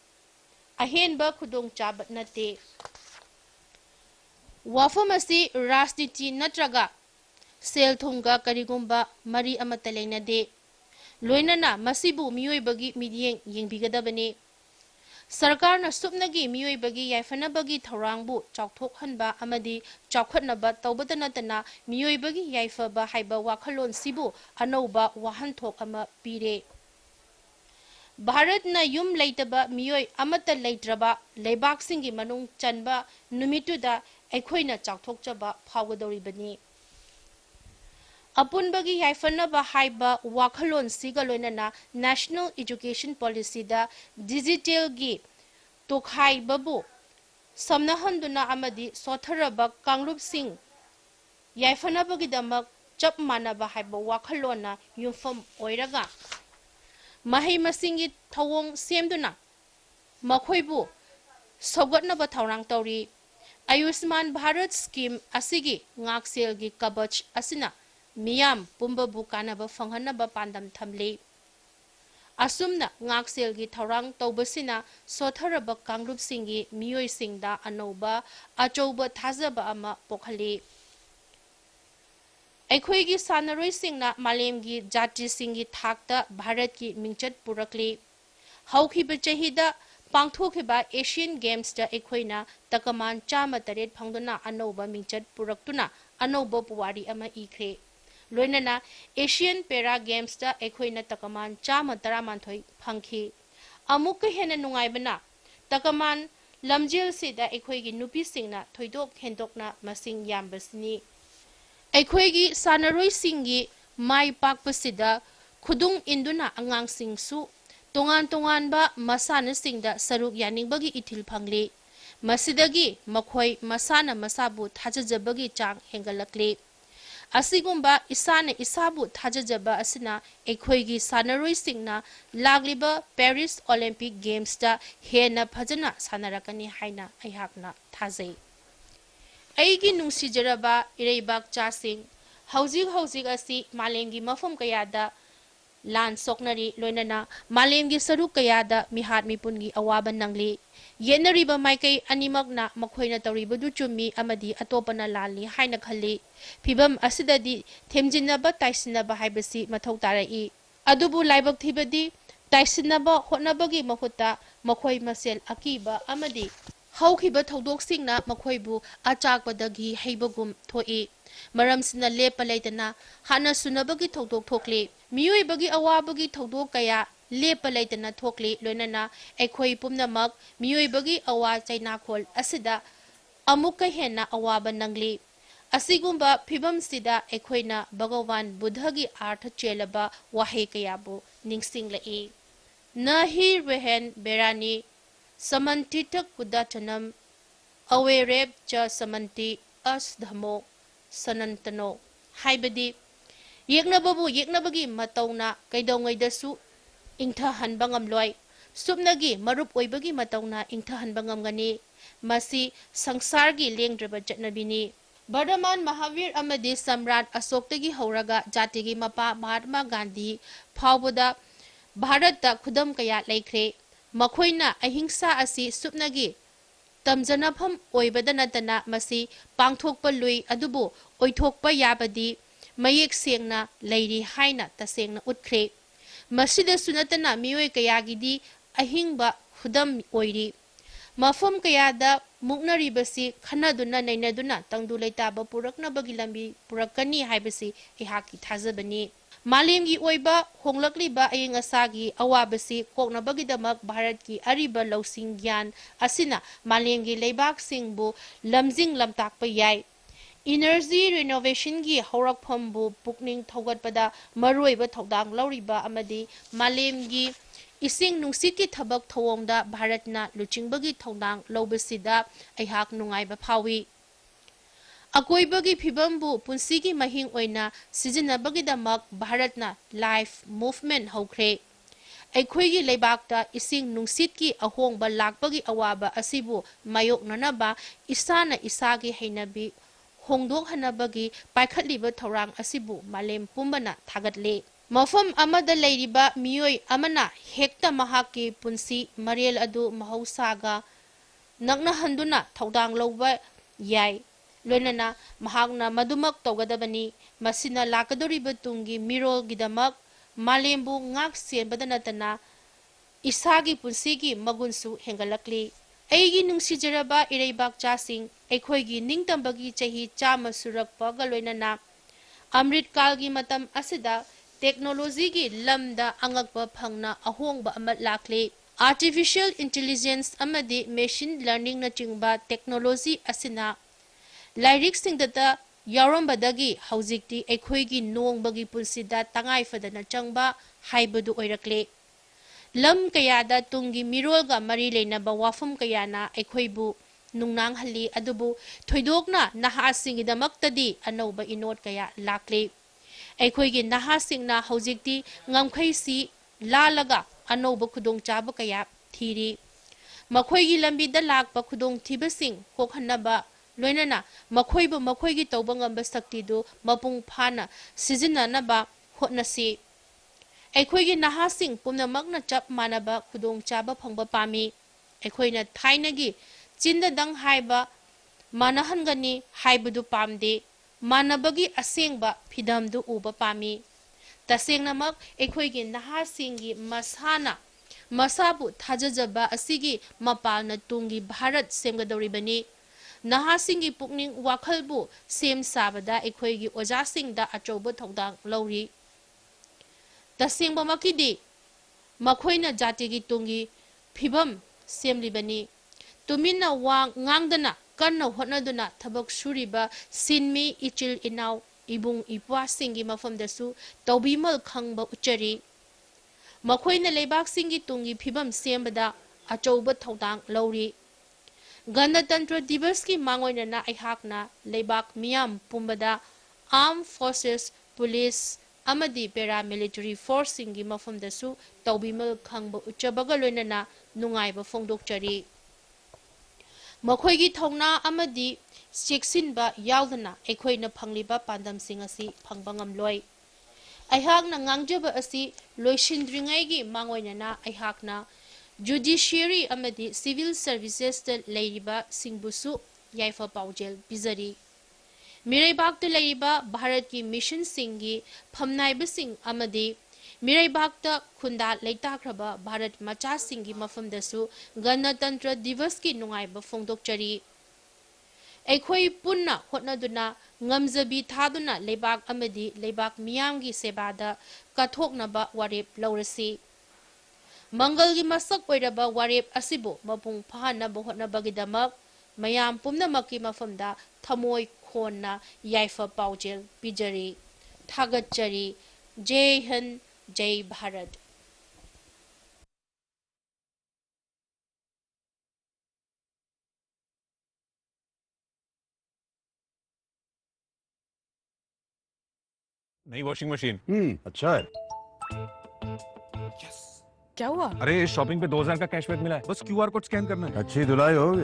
अहेनबा खुदोंग चाबत नते वाफमसी राजनीति नत्रगा सेल थुंगा करिगुंबा मरी अमत लेनदे लोइनना मसीबु मियोयबगी मिडियेंग येंबिगदबने सरकारना सुपनगी मियोयबगी याइफनबगी थौरांगबु चाउथोकहनबा अमदी चाउखटनबा तौबदा नतना मियोयबगी याइफबा हाइबा वाखलोन सिबु अनौबा वाहनथोक अमा पीरे भारत ना युम लेतबा मियोय अमत लेत्रबा लेबाकसिंगी मनुंग चनबा नुमितुदा अखोइना चाउथोकचबा फावगदौरिबनी अपुनबगी याइफनबा हाइबा वाखलोन सिगा लोइनना नेशनल एजुकेशन पॉलिसी दा डिजिटल गी तोखाइबबु समनहंदुना अमदी सोथरबा कांगरूप सिंग याइफनबगीदमक चप मानबा हाइबा वाखलोना युफम ओइरगा महै मसिंगी थवोंग सेमदुना मखोइबु सौगतनबा थौरांग तौरी आयुष्मान भारत स्कीम असिगी ngakselgi कवच असिना मियाम पुंबबु कानबा फंगहनबा पांदम थमले असुमना ngakselgi थौरांग तौबसिना सोथरबा कांगरूप सिंगी मियोय सिंगदा अनौबा अचौबा थाजबा अमा पोखले अखोइगी सानरोय सिंगना मालेमगी जाति सिंगी थाकता भारत की मिंचत पुरकले हौखिबा चहिदा पांथोखिबा एशियन गेम्स दा अखोइना तकमान चामा तरेट फंगदुना अनौबा मिंचत पुरक्तुना अनौबा पुवारी अमा इख्रे लोइनना एशियन पेरा गेम्स दा अखोइना तकमान चामा तरामांथोय फंखी अमुक हेना नुंगाइबना तकमान लमजेल सिदा अखोइगी नुपी सिंगना थोइदोक हेंदोकना मसिंग यामबसनी अखोइगी सानरोय सिंगी माइ पाकपसिदा खुदुंग इंदुना अंगांग सिंगसु तोंगान तोंगानबा मसाना सिंगदा सरुक यानिंगबगी इथिल फंगले मसिदगी मखोय मसाना मसाबु थाजजबगी चांग हेंगलकले असिगुंबा इसाना इसाबु थाजजबा असना अखोइगी सानरोय सिंगना लागलिबा पेरिस ओलंपिक गेम्स दा हेना फजना सानरकनी हाइना अयहाकना थाजै अईगी नुंसीजरबा इरेबाक चासिंग हौजिग असि मालेंगी मफम कयादा लान सोकनरी लोइनना मालेमगी सरुक कयादा मिहात मिपुनगी अवाबा नंगली येनरिबा माइकई अनिमकना मखोइना तौरिबदु चुम्मी अमदी अतोपना लाली हाइना खल्ली फिबम असिददी थेमजिनबा ताइसिनबा हाइबसी मथौ तारई अदुबु लाइबक थिबदी ताइसिनबा होनबगी महुत्ता मखोइ मसेल अकीबा अमदी हौखिबा थौदोकसिंगना मखोइबु अचाकपदगी हैबगुम थोई मरमसिना लेपा लेतना हाना सुनबगी थौदोक थोकले मियोइबगी अवाबगी थौदोक कया लेपा लेतना थोकले लोइनना अखोइ पुमनमक मियोइबगी अवा चैनाखोल असिदा अमुक हेना अवाबा नंगली असिगुंबा फिबमसिदा अखोइना भगवान बुद्धगी अर्थ चेलबा वाहे कयाबु निंगसिंगलई नहि रेहन बेरानी समन्तितक कुदाचनम अवेरेब च समन्ति अस धमो सनंतनो हाइबदी येकनबगी मतौना कैदौंगैदसु इंथहनबा ngamloi सुपनगी मरुप ओइबगी मतौना इंथहनबा ngamgani मसी संसारगी लेंद्रबा चटनबिनी बर्धमान महावीर अमदी सम्राट अशोकतगी हौरगा जातिगी मपा महात्मा गांधी फावबदा भारत खुदम कया लेख्रे मखोइना अहिंसा असि सुपनगी तमजनफम ओइबदा नतना मसी पांगथोकपा लुई अदुबु ओइथोकपा याबदी मयेक सेंगना लैरी हाइना तसेंगना उतख्रे मसिदसु नतना मियोय कयागिदी अहिंबा खुदम ओइरी मफम कयादा मुक्नरिबसी खन्नदुना नैनदुना तंगदु लेताबा पुरकनबगी लंबी पुरकनी हाइबसी इहाकी थाजबनी मालेमगी ओइबा होंगलकलिबा अयंग असागी अवाबसी कोकनबगीदमक भारत की अरिबा लौसिंग ज्ञान असिना मालेमगी लेबाक सिंगबु लमजिंग लमताकपा याय इनर्जी रिनोवेशन की हौरकफमबु पुकनिंग थौगतपदा मरुइबा थौदांग लौरिबा अमदी मालेमगी इसिंग नुंसित की थबक थौओंगदा भारतना लुचिंगबगी थौदांग लौबसिदा अयहाक नुंगाइबा फावी अकोइबगी फिबमबु पुंसीगी महिंग ओइना सिजनबगीदमक भारतना लाइफ मूवमेंट हौख्रे अखोइगी लेबाकता इसिंग नुंसित की अहोंगबा लाकबगी अवाबा असिबु मायोकननबा इसाना इसागी हैनबी होंदोकहनबगी पाइखतलिबा थौरांग असिबु मालेम पुंबना थागतले मफम अमदा लेरिबा मियोय अमना हेक्ता महाकी पुंसी मरेल अदु महौसागा नगना हंदुना थौदांग लौबा याय लोनना महागना मदुमक तौगदबनी मसिना लाकदोरिबा तुंगी मिरोलगिदमक मालेमबु ngak senbadanaतना इसागी पुंसीगी मगुनसु हेंगलकली एगी नुंसिजरबा इरेबाक चासिंग एखोइगी निंगतंबगी चही चामा सुरकपगा लोनना अमृत कालगी मतम असिदा टेक्नोलॉजी की लमदा अंगकपा फंगना अहोंगबा अमत लाखले आर्टिफिशियल इंटेलिजेंस अमदी मशीन लर्निंग न चिंगबा टेक्नोलॉजी असिना लाइरिक सिंगदता यारंबदगी हौजिक्ति एखोइगी नोंगबगी पुंसिदा तंगाई फदना चंगबा हाइबदु ओइरकले लम कयादा तुंगी मिरोलगा मरी लेनबा वाफम कयाना एखोइबु नुंगनांग हल्ली अदुबु थोइदोकना नहासिंगिदमक्तदी अनौबा इनोट कया लाखले एखोइगी नहासिंगना हौजिक्ति ngamkhaisi लालगा अनौबा खुदोंचाबा कया थीरी मखोइगी लंबीदा लाकपा खुदोंथिबसिंग कोखनबा लोइनना मखोइबु मखोइगी तौबा ngamba शक्तिदु मपुंग फाना सिजिननबा होटनसी एखोइगी नहासिंग पुमनमकना चप मानबा खुदोंचाबा फंगबा पामी एखोइना थाइनगी चिंददंग हाइबा मानहनगनी हाइबदु पामदे मानबगी असेंगबा फिदमदु उबा पामी तसेंगनमक एखोइगी नहासिंगी मसाना मसाबु थाजजबा असिगी मपालना तुंगी भारत सेमगदौरिबनी नहासिंगी पुकनिंग वाखलबु सेम साबदा एखोइगी ओजासिंगदा अचौबा थौदांग लौरी तसेंगबमकिदी मखोइना जातिगी तुंगी फिबम सेमलिबनी तुमिना वांग ngang कन्न होटनदुना थबक सुरिबा सिनमी इचिल इनाव इबुंग इपुआसिंगी मफमदसु तौबीमल खंगबा उच्चरी मखोइना लेबाकसिंगी तुंगी फिबम सेमबदा अचौबा थौदांग लौरी गणतंत्र दिवस की मांगोइनना अहाकना लेबाक मियाम पुंबदा आर्म फोर्सेस पुलिस अमदी पैरामिलिटरी फोर्स सिंगी मफमदसु तौबीमल खंगबा उच्चबगा लोइनना नुंगाइबा फोंदोकचरी मखोइगी थौना अमदी चेक्सिनबा यावदना एखोइना फंगलिबा पांदमसिंग असि फंगबा ngamloi अहाकना ngangjaba असि लोइसिनद्रिंगाइगी मांगोइनना अहाकना जुडिशियरी अमदी सिविल सर्विसेस द लेरिबा सिंगबुसु याइफा पाउजेल बिजरी मिरेबागत लेरिबा भारत की मिशन सिंगी फमनाइबा सिंग अमदी मिरेबागता खुंदा लेताख्रबा भारत मचा सिंगी मफमदसु गणतंत्र दिवस की नुंगाइबा फोंदोकचरी एखोइ पुन्ना होटनदुना ngamjabi थादुना लेबाग अमदी लेबाग मियामगी सेबादा कथोकनबा वारेप लौरसी मंगलगी मसक ओइरबा वारेप असिबो मपुंग फहानबा होटनबगिदमक मयाम पुमनमकी मफमदा थमोय खोना याइफा पाउजेल पिजरी थागतचरी जय हिंद जय भारत।
नई वॉशिंग मशीन
अच्छा है।
क्या हुआ?
अरे शॉपिंग पे 2000 का कैशबैक मिला है, बस क्यूआर कोड स्कैन करना है।
अच्छी धुलाई होगी।